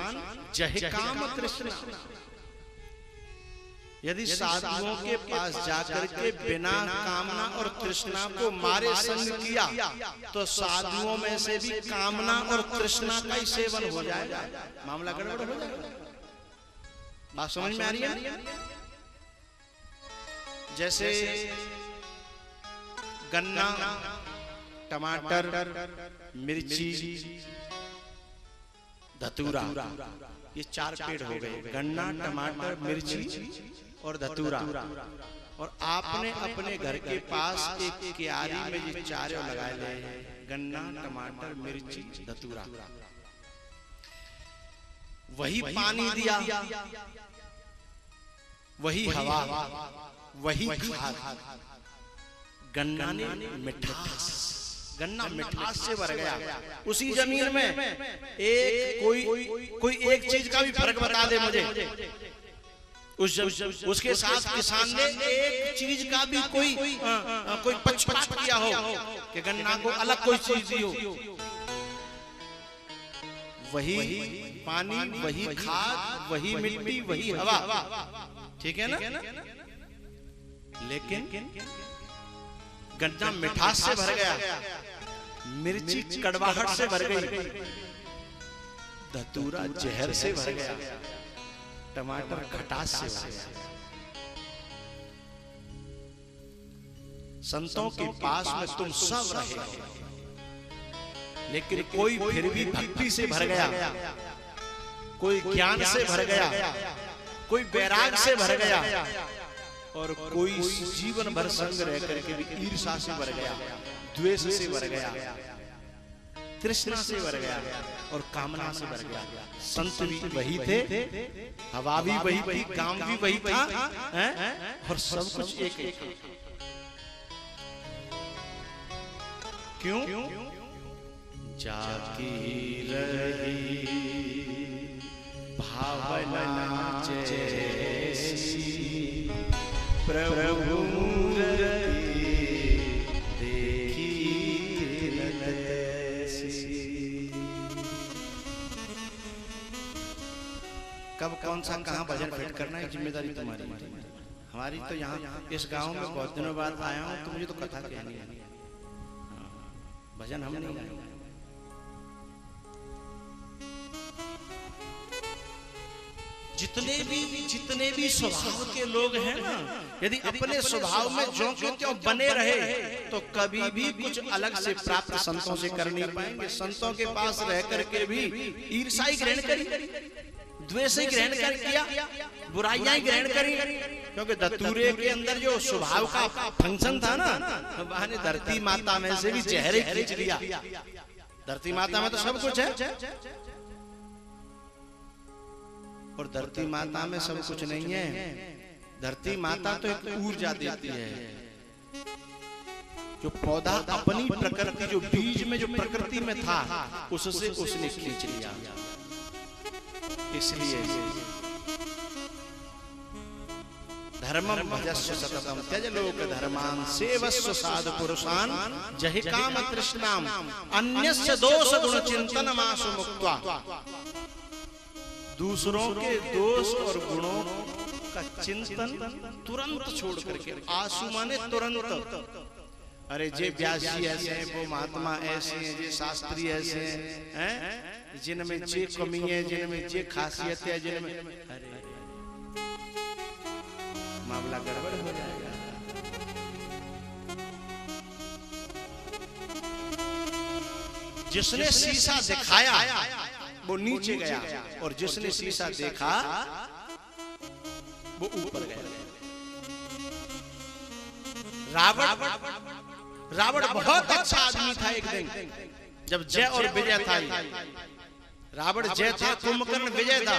[SPEAKER 1] जहि काम कृष्ण। यदि साधुओं के पास जाकर के बिना कामना और तृष्णा को मारे संग किया, तो साधुओं में से भी कामना और तृष्णा का ही सेवन हो जाएगा, मामला गड़बड़ हो जाएगा। बात समझ में आ रही है? जैसे गन्ना, टमाटर, मिर्ची, धतूरा, ये 4 पेड़ हो गए। गन्ना, टमाटर, मिर्ची और धतूरा। और आपने अपने घर के पास एक क्यारी में ये चारों लगाए ले, गन्ना, टमाटर, मिर्ची, धतूरा। वही पानी दिया, वही हवा, वही खाद। गन्ना ने मिठास, गन्ना मिठास से भर गया। उसी जमीन में कोई एक चीज का भी फर्क बता दे मुझे, उसके साथ किसान ने एक चीज का भी कोई पक्षपात किया हो कि गन्ना को अलग कोई चीज दी हो। वही पानी, वही खाद, वही मिट्टी, वही हवा, ठीक है ना? लेकिन गन्ना मिठास से भर गया, मिर्ची कड़वाहट से भर गई, धतूरा जहर से भर गया, टमाटर खटास से भर गया। संतों के पास में तुम सब रहे, लेकिन कोई फिर भी भक्ति से भर गया, कोई ज्ञान से भर गया, कोई वैराग से भर गया, और कोई जीवन भर संग रह करके भी ईर्ष्या से भर गया, द्वेष से भर गया, तृष्णा से भर गया और कामना से भर गया। संत भी वही थे, हवा भी वही थी, काम भी वही था, और सब कुछ एक एक। क्यों? जाकी रही भावना जैसी, प्रभु मूर्ति देखी तैसी। कब कौन सा कहाँ भजन फिट करना है, जिम्मेदारी तुम्हारी। हमारी तो यहाँ इस गांव में बहुत दिनों बाद आया हूँ, तो मुझे तो कथा कहनी है, भजन हम नहीं गाएंगे। जितने भी स्वभाव के लोग हैं ना, यदि अपने स्वभाव में ज्यों के त्यों बने रहे, तो कभी भी कुछ अलग से प्राप्त संतों से कर नहीं पाएंगे। संतों के पास रह करके भी ईर्ष्या ही ग्रहण करी, द्वेष ही ग्रहण कर किया, बुराइयां ही ग्रहण करी, क्योंकि धतूरे के अंदर जो स्वभाव का फंक्शन था ना, वहां ने धरती माता में से भी जहर खींच लिया। धरती माता में तो सब कुछ है, और धरती माता में सब कुछ नहीं है। धरती माता तो एक ऊर्जा देती है, जो पौधा अपनी प्रकृति, जो बीज में जो प्रकृति में था, उससे उसने खींच लिया। इसलिए धर्मम भजस्व सततम त्यज लोक धर्मान सेवस्व साधु पुरुषान जहि काम तृष्णाम अन्यस्य दोष गुण चिंतन मासु मुक्त्वा। दूसरों के दोष और गुणों का चिंतन तुरंत छोड़ करके, आंसू माने तुरंत। अरे जे व्यास जी ऐसे हैं, वो महात्मा ऐसे हैं, जे शास्त्री ऐसे हैं, जिनमें जे कमी है, जिनमें जे खासियत है, जिनमें, अरे मामला गड़बड़ हो जाएगा। जिसने शीशा दिखाया वो नीचे गया, और जिसने शीशा देखा वो ऊपर गया। रावण बहुत अच्छा आदमी था। एक दिन जब जय और विजय था, रावण जय था, कुंभकर्ण विजय था,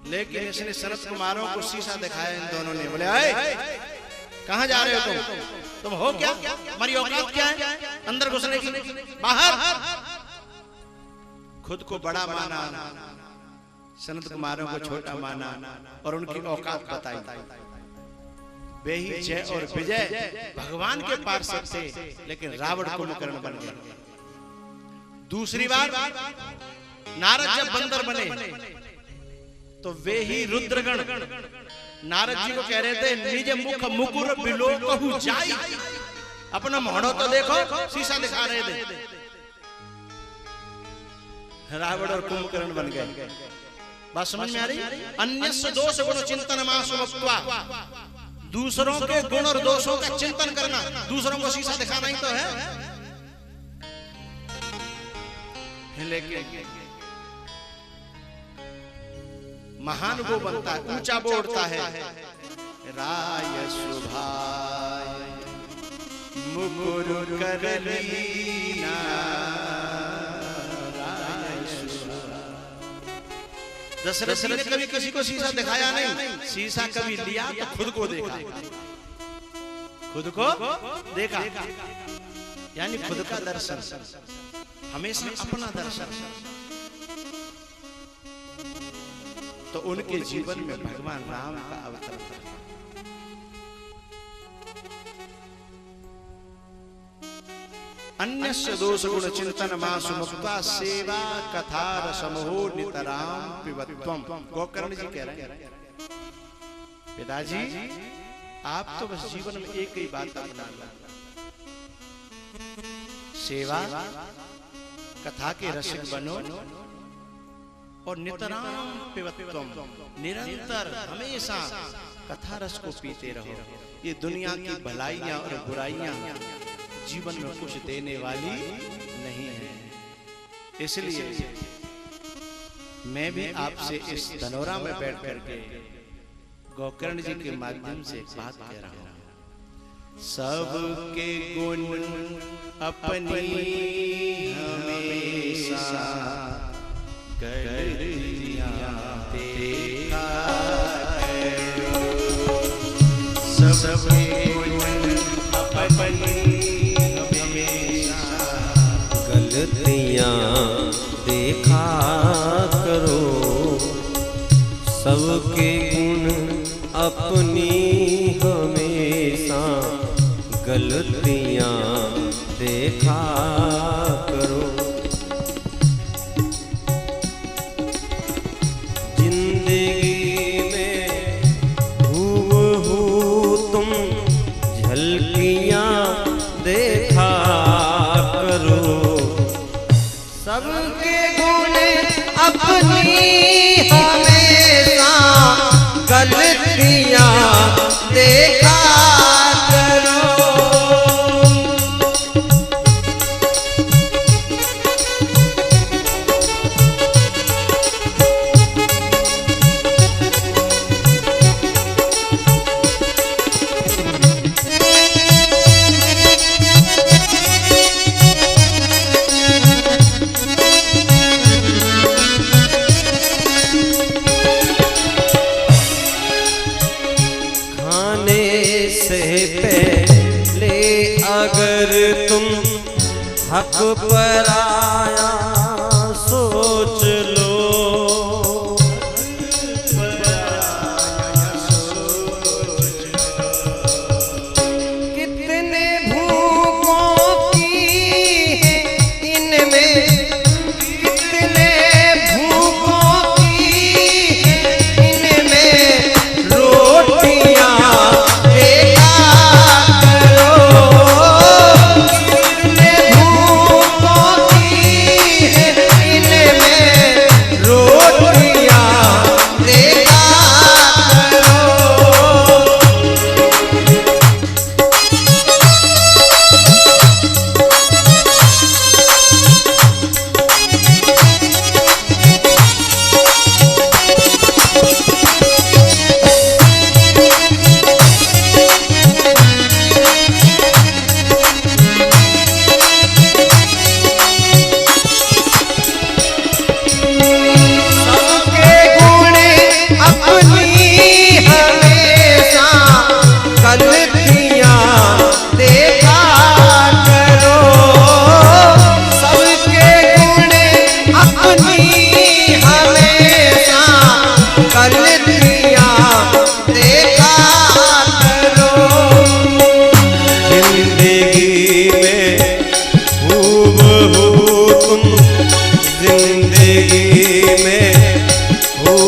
[SPEAKER 1] लेकिन इसने सनत कुमारों को शीशा दिखाया। इन दोनों ने बोले, कहां जा रहे हो तुम हो क्या, हमारी औकात क्या है अंदर घुसने की, बाहर। खुद को बड़ा माना, सनत कुमारों को छोटा माना, और उनकी औकात बताई। वे ही जय और विजय भगवान के पार्षद थे, लेकिन रावण कुंभकर्ण बन गया। दूसरी बार नारद जब बंदर बने तो वे ही रुद्रगण नारद जी को कह रहे थे, निज मुख मुकुर बिलोकहु जाई, अपना मोहड़ो तो देखो, शीशा दिखा रहे थे। रावण और कुंभकर्ण बन गए। बात समझ में आ रही? अन्यस्य दोष गुण चिंतन मासु मुक्त्वा। दूसरों के गुण और दोषों का चिंतन करना, दूसरों को शीशा दिखाना ही तो है। लेकिन महान वो बनता है, ऊंचा वो उड़ता है। राय सुभाय मुकुर करलीना, दशरथ ने कभी किसी को शीशा दिखाया नहीं, शीशा कभी लिया तो खुद को देखा, खुद को देखा, यानी खुद का दर्शन, हमेशा अपना दर्शन। तो उनके जीवन में भगवान राम का अवतरण था। अन्यस्य दोष गुण चिंतन मासु मुक्त्वा सेवा कथा रसमहो नितराम पिबत्वम। गोकर्ण जी कह रहे हैं, पिताजी आप तो बस जीवन में एक ही बात अपना लो, सेवा कथा के रसिक बनो, और नितराम पिबत्वम, निरंतर हमेशा कथा रस को पीते रहो। ये दुनिया की भलाइयां और बुराइयां जीवन में कुछ देने वाली नहीं है। इसलिए मैं भी आपसे इस धनोरा में बैठ करके गोकर्ण जी के माध्यम से एक बात कह रहा हूं। सबके गुण अपनी हमेशा गलियां देखा करो, सबके गुण अपनी
[SPEAKER 2] गलतियां देखा करो, सबके गुण अपनी हमेशा गलतियां देखा करो। जिंदगी में हूबहू तुम झलकियां देखा करो, सबके गुण अपनी हमेशा गलतियां देखा करो। अगर तुम हक पर आया सोच लो,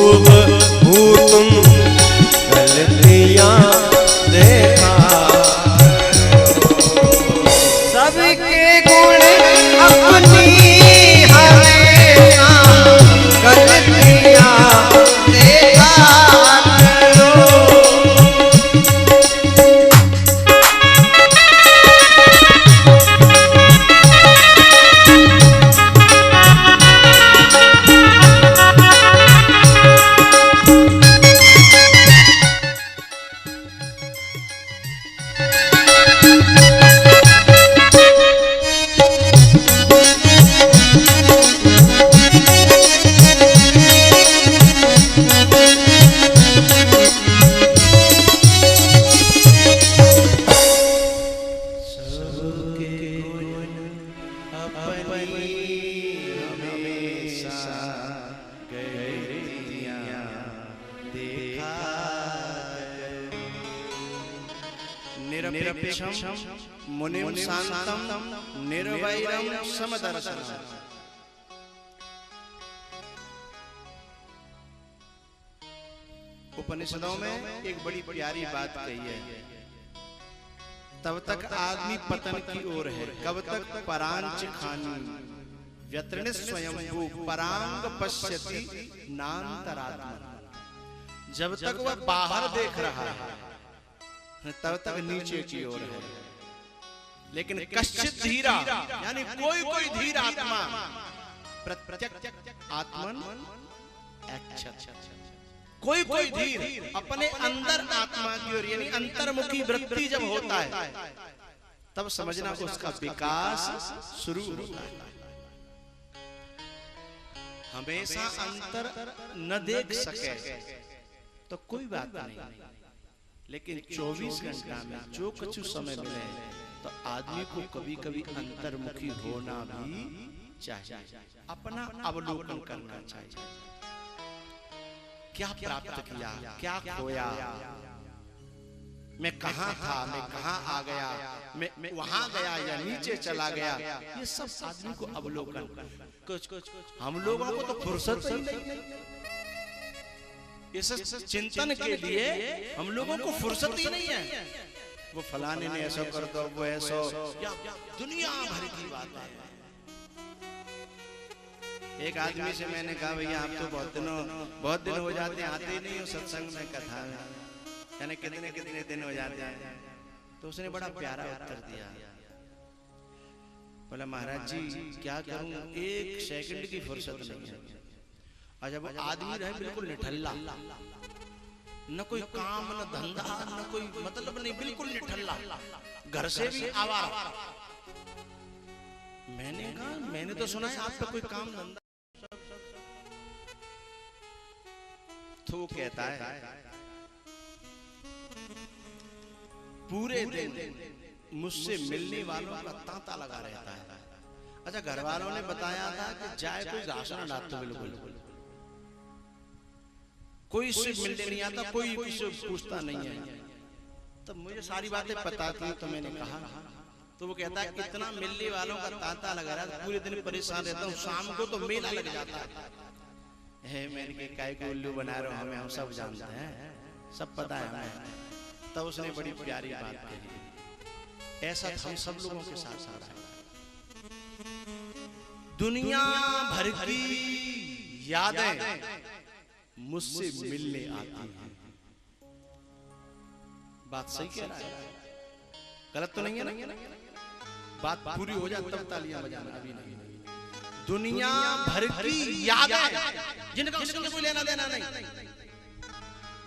[SPEAKER 2] हूबहू तुम गलतियां देखा सबके गुण अपनी हमेशा गलतियां देखा करो।
[SPEAKER 1] निरपेक्षम मुनिम शांतम निर्वैरम समदर्शनम। उपनिषदों में एक बड़ी प्यारी बात कही है, तब तक आदमी पतन की ओर है, कब तक परांच खानी व्यतृण स्वयंभू परांग पश्यति नान्तरात्मा। जब तक वह बाहर देख रहा है तब तक नीचे की ओर है, लेकिन कश्चित धीरा यानी कोई कोई धीर आत्मा प्रत्यक्ष आत्मन कोई कोई धीर अपने अंदर आत्मा की ओर यानी अंतर्मुखी वृत्ति जब होता है तब समझना उसका विकास शुरू होता है। हमेशा अंतर न देख सके तो कोई बात नहीं, लेकिन 24 घंटा में जो कुछ समय मिले तो आदमी को कभी कभी अंतर्मुखी होना भी चाहिए, अपना अवलोकन करना चाहिए। क्या प्राप्त किया, क्या खोया, मैं कहां था, मैं कहां आ गया, मैं वहां गया या नीचे चला गया, ये सब आदमी को अवलोकन। कुछ हम लोगों को तो फुर्सत ही नहीं, इस चिंतन के लिए हम लोगों को फुर्सत ही नहीं है। वो फलाने ने ऐसा कर दो, वो ऐसा, दुनिया भर की बात है। एक आदमी से मैंने कहा भैया आप तो बहुत दिन हो जाते हैं आते ही नहीं हो सत्संग में, कथा में, यानी कितने दिन हो जाते हैं। तो उसने बड़ा प्यारा उत्तर दिया, बोला महाराज जी क्या करूं, एक सेकंड की फुर्सत नहीं है। और जब आदमी रहे बिल्कुल निठल्ला, न कोई काम न धंधा न कोई मतलब नहीं, बिल्कुल निठल्ला, घर से भी आवारा। मैंने कहा मैंने तो सुना है आप पे कोई काम धंधा, तो वो कहता है पूरे दिन मुझसे मिलने वालों का तांता लगा रहता है। अच्छा घर वालों ने बताया था कि जाए कोई राशन लाते, बिल्कुल कोई इससे मिलने नहीं आता, कोई किसी पूछता नहीं है। तब मुझे सारी बातें पता थी तो मैंने कहा, तो वो कहता है इतना मिलने वालों का तांता लगा रहा है, पूरे दिन परेशान रहता हूँ, शाम को तो मेला लग जाता है। मैंने के काय को उल्लू बना रहे हो, हमें हम सब जानते हैं, सब पता है हमें। तब उसने बड़ी प्यारी बात कही, ऐसा हम सब लोगों के साथ साथ है। दुनिया भर की यादें मुझसे मिलने आती हैं। बात सही कह रहा है, गलत तो नहीं है ना? बात पूरी हो जाए तब तालियां बजाना, अभी नहीं। दुनिया भर की यादें जिनका उससे कोई लेना देना नहीं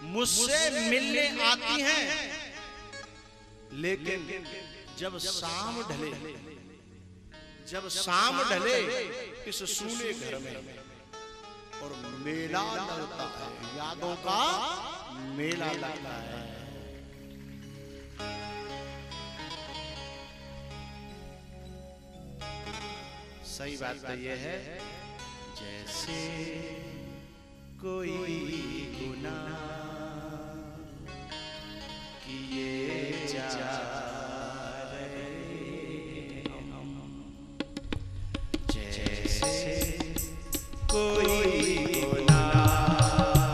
[SPEAKER 1] मुझसे मिलने आती हैं, लेकिन जब शाम ढले इस सूने घर में और मेला लगता है, यादों का मेला लगता है। सही बात तो यह है, जैसे कोई गुनाह किए जा रहे हम, जैसे कोई गुनाह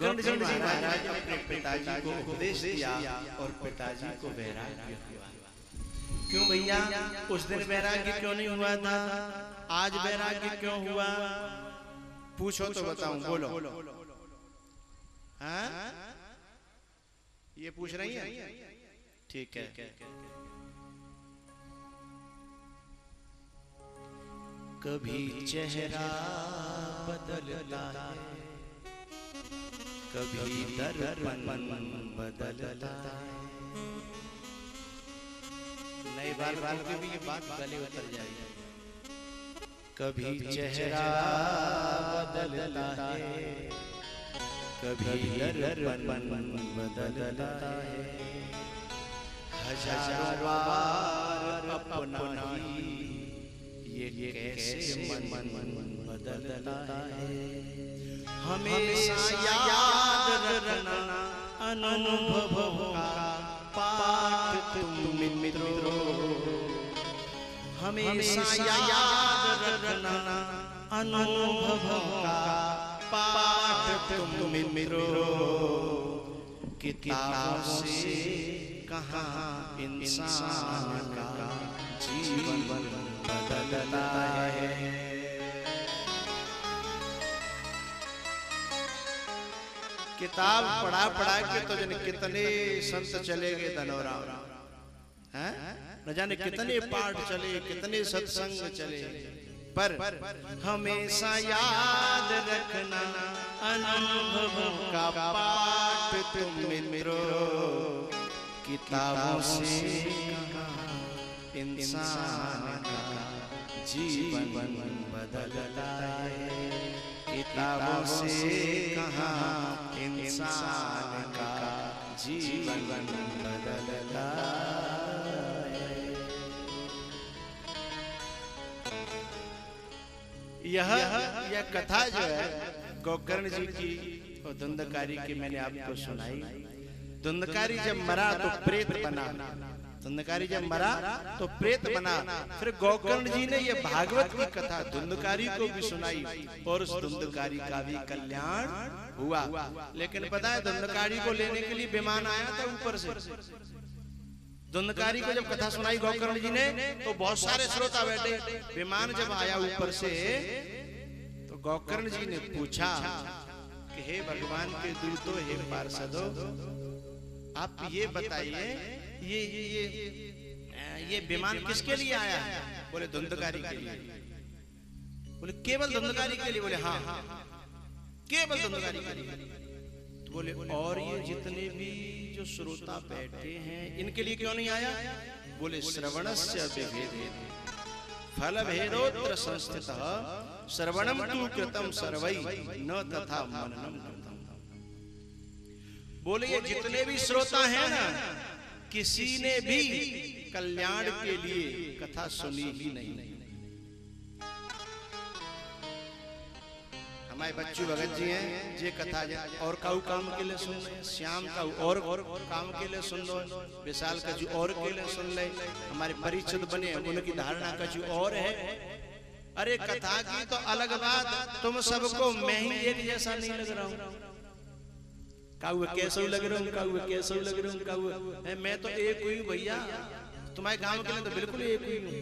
[SPEAKER 1] गोकर्ण जी महाराज अपने पिताजी को उपदेश दिया और पिताजी को वैराग्य हुआ। क्यों भैया, उस दिन वैराग्य क्यों नहीं हुआ था, आज वैराग्य क्यों हुआ? पूछो तो बताऊं, बोलो। हाँ, ये पूछ रही है? ठीक है। कभी चेहरा बदलता है, कभी दर्पण बदलता है। नई बार के भी ये बात गले उतर जाएगी। कभी चेहरा बदलता है, कभी दर्पण बदलता है। हजारों बार अपना ये कैसे मन बदलता है। हमेशा याद रखना अनुभव का पाठ तुम मित्रों, हमेशा याद रखना अनुभव का पाठ तुम मित्रों। किताबों से कहाँ इंसान का जीवन बदलता है। किताब पढ़ा के तो जन कितने संत चले गए धनौरा, हैं? न जाने कितने पाठ चले, कितने सत्संग चले, पर हमेशा याद रखना अनुभव का पाठ तुम मित्रों। किताबों से इंसान का जीवन बदलता है। किताबों से कहाँ इंसान का जीवन बदलता है। यह कथा जो है गोकर्ण जी की और धुंधकारी की मैंने आपको सुनाई। धुंधकारी जब मरा तो प्रेत बना, धुंधकारी जब मरा तो प्रेत बना। फिर गोकर्ण जी ने ये भागवत की कथा धुंधकारी को भी सुनाई और उस धुंधकारी का भी कल्याण हुआ। लेकिन पता है धुंधकारी को लेने के लिए विमान आया था ऊपर से। धुंधकारी को जब कथा सुनाई गोकर्ण जी ने तो बहुत सारे श्रोता बैठे। विमान जब आया ऊपर से तो गोकर्ण जी ने पूछा कि हे भगवान के दूतों, हे पार्षदों, आप ये बताइए ये विमान किसके लिए आया है? बोले धुंधकारी के लिए। बोले केवल धुंधकारी के लिए? बोले हाँ केवल धुंधकारी के लिए। तो बोले और ये जितने भी जो श्रोता बैठे हैं इनके लिए क्यों नहीं आया? बोले श्रवणस्य विभेदेन फल भेदोत्र संस्थितः श्रवणम तु कृतम सर्वै न तथा मननम कृतम। बोले ये जितने भी श्रोता हैं ना, किसी ने भी कल्याण के लिए कथा सुनी ही नहीं। हमारे बच्चू भगत जी हैं, ये कथा और काऊ काम के लिए सुन ले, श्याम का और काम के लिए सुन लो, विशाल का जो और के लिए सुन ले, हमारे परिचित बने उनकी धारणा का जो और है। अरे कथा की तो अलग बात, तुम सबको मैं ही एक जैसा नहीं लग रहा हूँ। काऊ कैसे लग रहा हूँ, काऊ कैसे लग रहा हूँ, काऊ मैं तो एक हुई भैया, तुम्हारे गांव के लिए तो बिल्कुल एक हुई हूँ,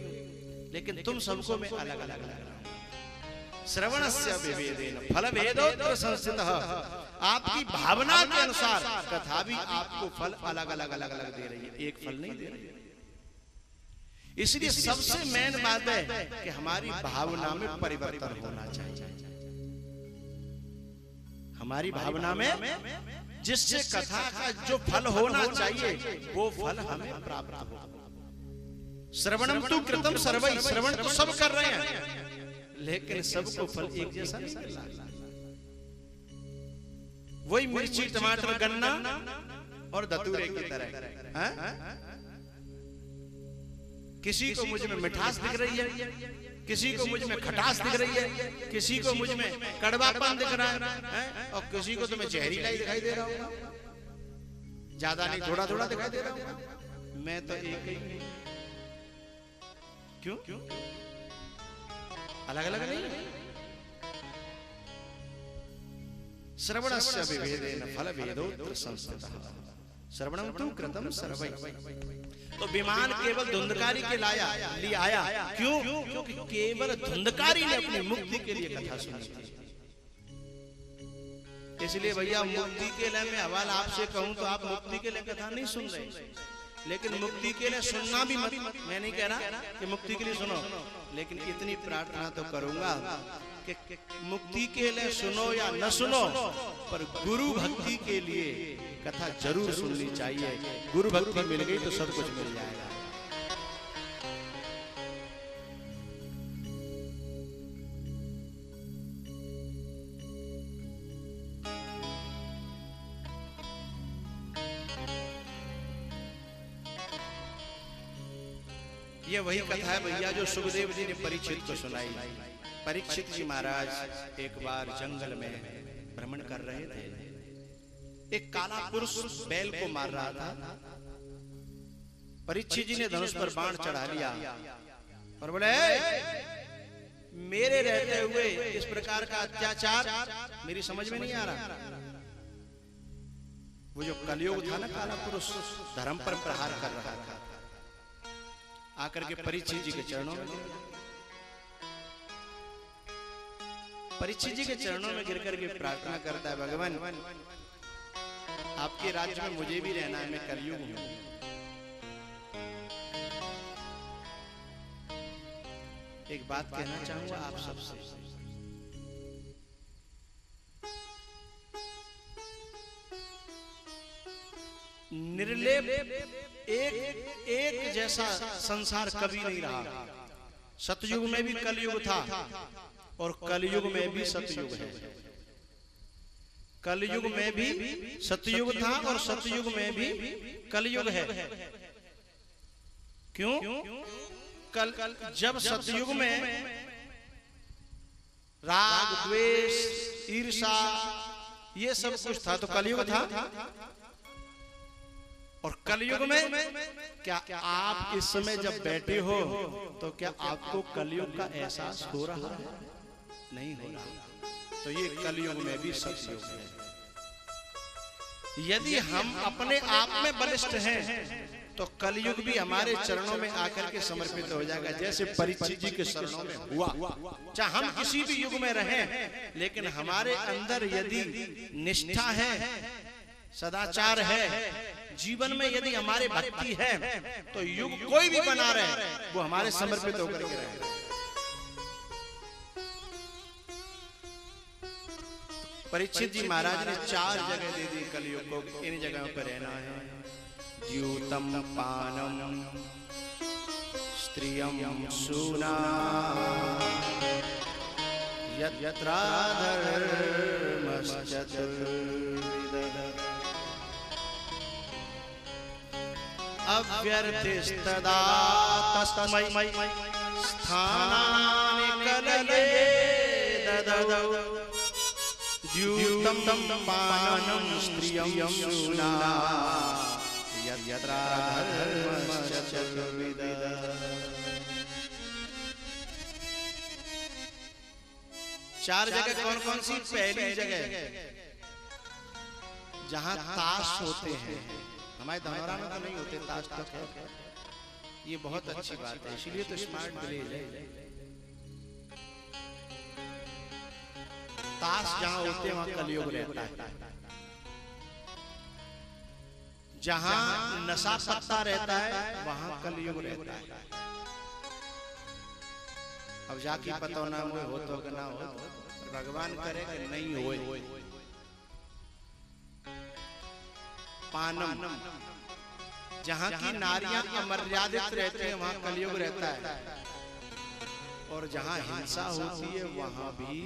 [SPEAKER 1] लेकिन तुम सबको मैं अलग अलग लग रहा हूँ। श्रवणस्य विभेदेन फल भेदोत्र संस्थितः, आपकी भावना के अनुसार कथा भी आपको फल अलग अलग अलग अलग दे रही है, एक फल नहीं दे रही है। इसलिए सबसे मेन बात है कि हमारी भावना में परिवर्तन होना चाहिए। हमारी भावना में जिससे कथा का जो फल होना चाहिए वो फल हमें प्राप्त हो। श्रवणम तु कृतम सर्वै, श्रवण तो सब कर रहे हैं लेकिन सबको फल एक जैसा नहीं मिला। वही मिर्ची टमाटर गन्ना और धतूरे की तरह, किसी को मुझ में मिठास दिख रही है, किसी को मुझ में खटास दिख रही है, किसी को मुझ में कड़वापन दिख रहा है और किसी को तो मैं जहरीला ही दिखाई दे रहा हूँ, ज्यादा नहीं थोड़ा थोड़ा दिखाई दे रहा हूँ। मैं तो एक ही हूँ। क्यों अलग अलग नहीं? श्रवणस्य विभेदेन फल भेदोत्र संस्थितः श्रवणं तु कृतं सर्वै। तो विमान केवल धुंधकारी के लिए आया, क्यों? क्योंकि केवल धुंधकारी ने अपनी मुक्ति के लिए कथा सुनी थी। इसलिए भैया मुक्ति के लिए मैं हवाल आपसे कहूं तो आप मुक्ति के लिए कथा नहीं सुन रहे, लेकिन मुक्ति के लिए सुनना भी मत। मैं नहीं कह रहा कि मुक्ति के लिए सुनो, लेकिन इतनी प्रार्थना तो करूंगा कि मुक्ति के लिए सुनो या न सुनो, पर गुरु भक्ति के लिए कथा जरूर सुननी चाहिए। गुरु भक्ति मिल गई तो सब कुछ मिल जाएगा। ये वही कथा है भैया जो सुखदेव जी ने परीक्षित को सुनाई। परीक्षित जी महाराज एक बार जंगल में भ्रमण कर रहे थे। एक काला पुरुष बैल को मार रहा था। परीक्षित जी ने धनुष पर बाण चढ़ा लिया और बोले, मेरे रहते हुए इस प्रकार का अत्याचार मेरी समझ में नहीं आ रहा। वो जो कलयुग था ना, काला पुरुष धर्म पर प्रहार कर रहा था। आकर के परीक्षित जी के चरणों में, परीक्षित जी के चरणों में गिरकर के प्रार्थना करता है, भगवान आपके राज्य में मुझे भी रहना है, मैं कलयुग हूं। एक बात कहना चाहूंगा आप सबसे, निर्लेप एक जैसा संसार कभी नहीं रहा। सतयुग में भी कलयुग था और कलयुग में भी सतयुग है। कलयुग में भी सतयुग था और सतयुग में भी कलयुग है। क्यों? जब सतयुग में राग, द्वेष, ईर्षा ये सब कुछ था तो कलयुग था। और कलयुग में क्या आप इस समय जब बैठे हो तो क्या आपको कलयुग का एहसास हो रहा है? नहीं हो रहा। तो ये कलयुग में भी सतयुग है। यदि हम अपने आप में बलिष्ठ हैं तो कलयुग भी हमारे चरणों में आकर के समर्पित हो जाएगा, जैसे परीक्षित जी के चरणों में हुआ। चाहे हम किसी भी युग में रहें, लेकिन हमारे अंदर यदि निष्ठा है, सदाचार है, जीवन में यदि हमारे भक्ति है, तो युग कोई भी बना रहे वो हमारे समर्पित होकर के रहेगा। परीक्षित जी महाराज ने 4 जगह दे दी कलयुग को, इन जगहों पर रहना है। द्यूतम पानम स्त्रियम सूना यत्रा अव्यर्थिस्तदा तस्मै स्थानानि कलये ददौ द्यूतं पानं स्त्रियं सूना यत्रा धर्मश्च चतुर्विधः। चार जगह कौन कौन सी? पहली जगह जहां ताश होते हैं, हमारे धनौरा में तो नहीं होते ताश तक है, ये बहुत अच्छी बात है, इसीलिए तो स्मार्ट विलेज है। ताश जहां होते हैं वहां कलयुग रहता है। जहां नशा पत्ता रहता है वहां कलयुग रहता है। अब जाके पता ना हो तो ना हो, भगवान करे कि नहीं होए। पानम, जहां की नारियां अमर्यादित रहती हैं वहां कलयुग रहता है, और जहां हिंसा होती है वहां भी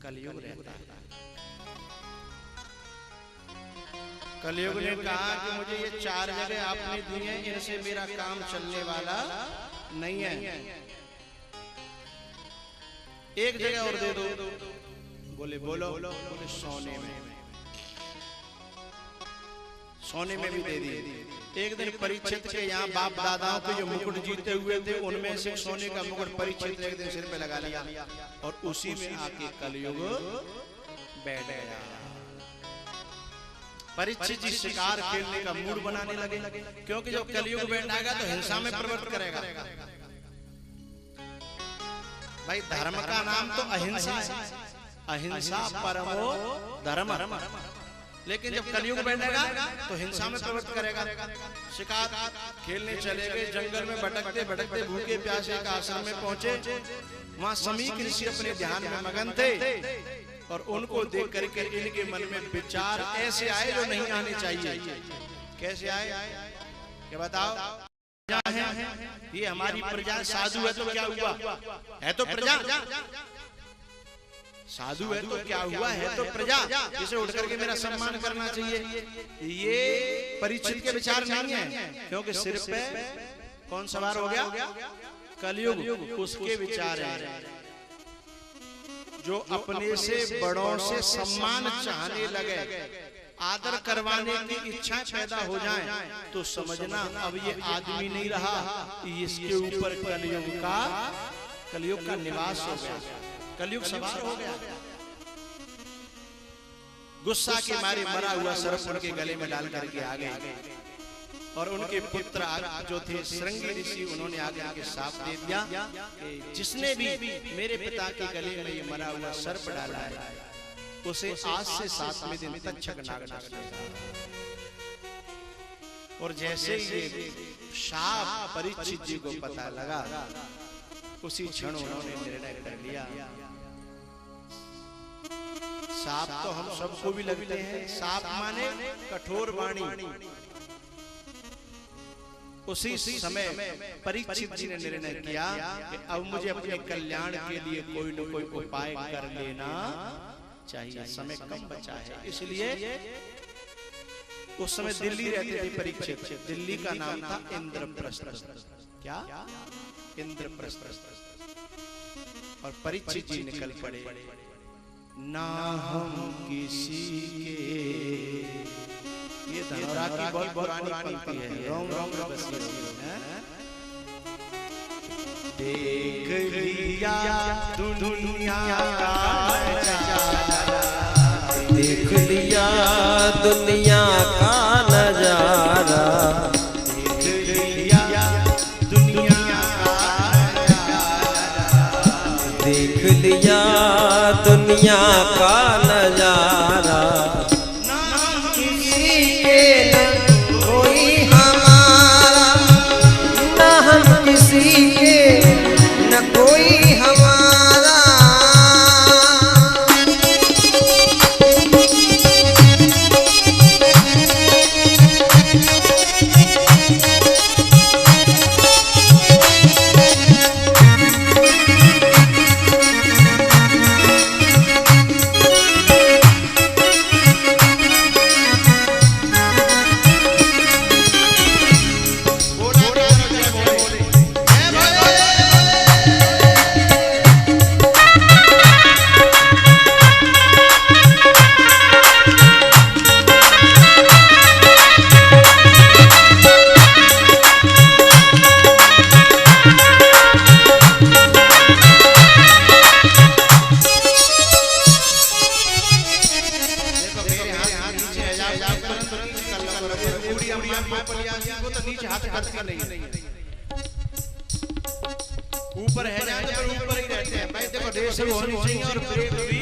[SPEAKER 1] कलयुग रहता है। कलयुग ने कहा कि मुझे ये 4 जगह आपने दी हैं, इनसे मेरा काम चलने वाला नहीं है, एक जगह और दे दो। बोले बोलो, बोले सोने में। सोने में भी दे दी। एक दिन परीक्षित के यहाँ बाप दादाओं के जो मुकुट जीते हुए थे उनमें से सोने का मुकुट परीक्षित ने एक दिन सिर पे लगा लिया, और उसी में आके कलयुग बैठ गया। परीक्षित जी शिकार खेलने का मूड बनाने लगे, क्योंकि जब कलयुग बैठेगा तो हिंसा में प्रवृत्त करेगा। भाई धर्म का नाम तो अहिंसा है, अहिंसा परमो धर्म। लेकिन जब कलयुग बैठेगा तो हिंसा में प्रवृत्त करेगा। शिकार खेलने चले गए, जंगल में भटकते भटकते भूखे प्यासे एक आश्रम में पहुंचे। वहां समीक ऋषि अपने ध्यान में मगन थे और उनको देख करके इनके मन में विचार ऐसे आए जो नहीं आने चाहिए। कैसे आए क्या बताओ? है ये हमारी प्रजा, साधु है तो क्या हुआ, है तो प्रजा। साधु है तो क्या हुआ, है तो प्रजा, इसे उठ करके मेरा सम्मान करना चाहिए। ये परीक्षित के विचार नहीं है, क्योंकि सिर पे कौन सवार हो गया? कलयुग। उसके विचार है जो अपने से बड़ों से सम्मान चाहने लगे, आदर करवाने की इच्छा पैदा हो जाए, तो समझना अब ये आदमी नहीं रहा, इसके ऊपर कलयुग का निवास हो गया, कलयुग सवार हो गया। गुस्सा के मारे मरा हुआ सर्प उनके गले में डाल करके आ गए और उनके पुत्र जो थे श्रृंगी ऋषि, उन्होंने आगे आगे साफ दे दिया कि जिसने भी मेरे पिता के गले में ये मरा हुआ सर्प डाला है उसे आज से 7वें दिन तक्षक नाग डालेगा। और जैसे ही ये शाप परीक्षित जी को पता लगा, उसी क्षण उन्होंने निर्णय कर लिया। साप तो हम सबको भी लगते हैं, साप माने कठोर वाणी। उसी समय परीक्षित जी ने निर्णय किया कि अब मुझे अपने कल्याण के लिए कोई न कोई उपाय कर लेना चाहिए, समय कम बचा है। इसलिए उस समय दिल्ली रहते थे परीक्षित, दिल्ली का नाम था इंद्रप्रस्थ। क्या? इंद्रप्रस्थ। और परीक्षित जी निकल पड़े, ना हम किसी के, ये धनौरा की बहुत पुरानी पंक्ति है, रोम रोम बसी है। देख लिया दुनिया का नजारा,
[SPEAKER 2] देख लिया दुनिया का नजारा,
[SPEAKER 1] देख लिया दुनिया का नजारा,
[SPEAKER 2] देख लिया दुनिया का नजारा।
[SPEAKER 1] ना
[SPEAKER 2] किसी के न कोई हमारा, न हम किसी के न कोई हमारा।
[SPEAKER 1] ऊपर है, ऊपर ही रहते हैं भाई। देखो रेस होनी चाहिए और ब्रेक भी